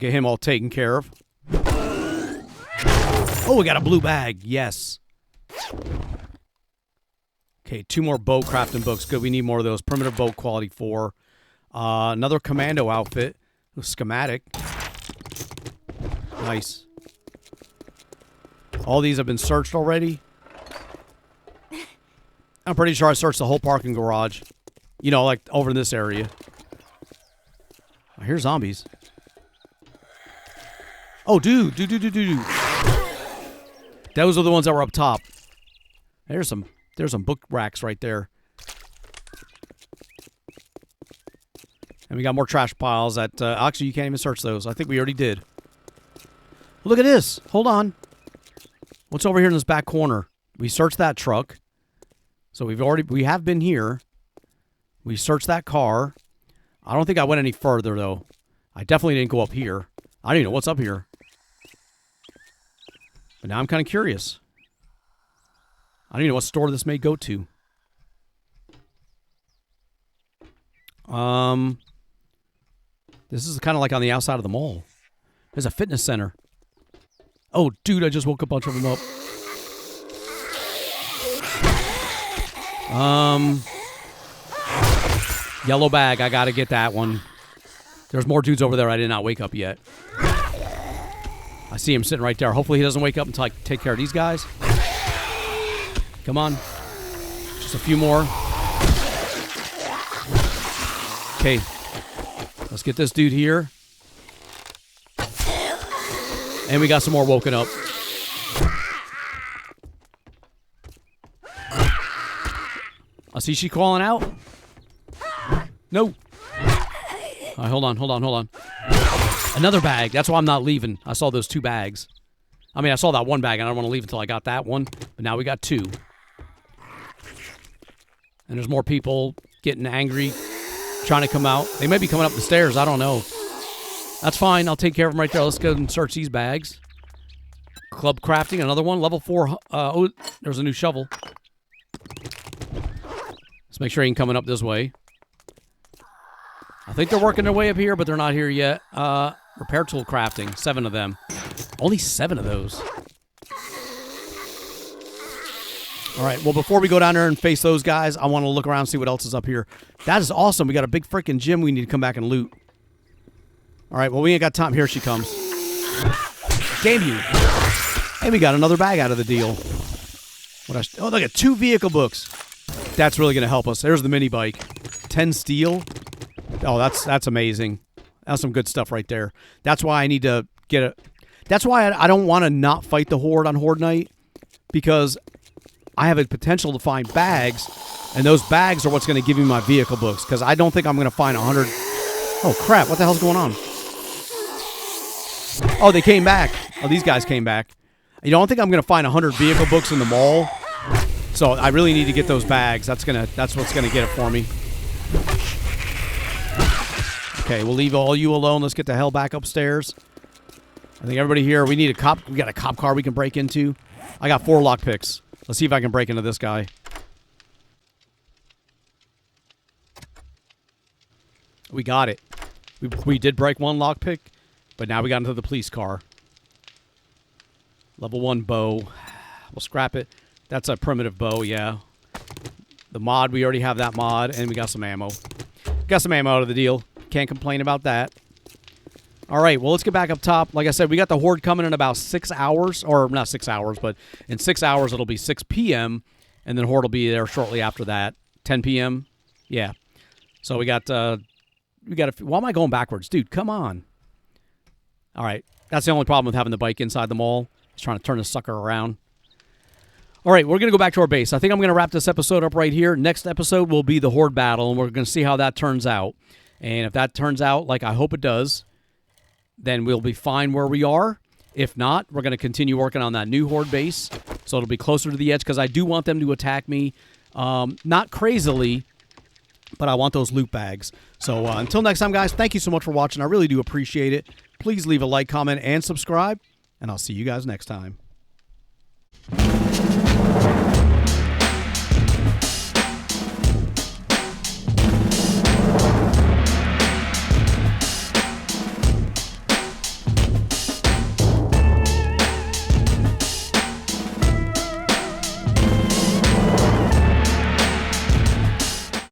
get him all taken care of. Oh, we got a blue bag. Yes. Okay, 2 more boat crafting books. Good, we need more of those. Primitive boat quality 4. Another commando outfit. Schematic. Nice. All these have been searched already. I'm pretty sure I searched the whole parking garage. You know, like over in this area. Oh, here's zombies. Oh, dude. Those are the ones that were up top. There's some book racks right there. And we got more trash piles that, actually, you can't even search those. I think we already did. Look at this. Hold on. What's over here in this back corner? We searched that truck. So we have been here. We searched that car. I don't think I went any further, though. I definitely didn't go up here. I don't even know what's up here. But now I'm kind of curious. I don't even know what store this may go to. This is kind of like on the outside of the mall. There's a fitness center. Oh, dude, I just woke a bunch of them up. Yellow bag. I gotta get that one. There's more dudes over there I did not wake up yet. I see him sitting right there. Hopefully he doesn't wake up until I take care of these guys. Come on. Just a few more. Okay. Let's get this dude here. And we got some more woken up. I see she calling out. No. All right, hold on. Another bag. That's why I'm not leaving. I saw those 2 bags. I mean, I saw that 1 bag, and I don't want to leave until I got that one. But now we got 2. And there's more people getting angry, trying to come out. They may be coming up the stairs. I don't know. That's fine. I'll take care of them right there. Let's go and search these bags. Club crafting, another one. Level 4. Oh, there's a new shovel. Let's make sure he ain't coming up this way. I think they're working their way up here, but they're not here yet. Repair tool crafting. 7 of them. Only 7 of those. All right, well, before we go down there and face those guys, I want to look around and see what else is up here. That is awesome. We got a big freaking gym we need to come back and loot. All right, well, we ain't got time. Here she comes. Damn you. Hey, we got another bag out of the deal. Oh, look at 2 vehicle books. That's really going to help us. There's the mini bike. 10 steel. Oh, that's amazing. That's some good stuff right there. That's why I need to get a... That's why I don't want to not fight the Horde on Horde Night, because I have a potential to find bags, and those bags are what's going to give me my vehicle books, because I don't think I'm going to find 100... Oh, crap. What the hell's going on? Oh, they came back. Oh, these guys came back. You don't think I'm going to find 100 vehicle books in the mall? So I really need to get those bags. That's what's going to get it for me. Okay, we'll leave all you alone. Let's get the hell back upstairs. I think everybody here, we got a cop car we can break into. I got 4 lockpicks. Let's see if I can break into this guy. We got it. We did break 1 lockpick, but now we got into the police car. Level 1 bow. We'll scrap it. That's a primitive bow, yeah. The mod, we already have that mod, and we got some ammo. Got some ammo out of the deal. Can't complain about that. All right, well, let's get back up top. Like I said, we got the Horde coming in about 6 hours. Or not 6 hours, but in 6 hours, it'll be 6 p.m., and then Horde will be there shortly after that. 10 p.m.? Yeah. So we got why am I going backwards? Dude, come on. All right. That's the only problem with having the bike inside the mall. Just trying to turn this sucker around. All right, we're going to go back to our base. I think I'm going to wrap this episode up right here. Next episode will be the Horde battle, and we're going to see how that turns out. And if that turns out like I hope it does, then we'll be fine where we are. If not, we're going to continue working on that new Horde base, so it'll be closer to the edge, because I do want them to attack me. Not crazily, but I want those loot bags. So until next time, guys, thank you so much for watching. I really do appreciate it. Please leave a like, comment, and subscribe, and I'll see you guys next time.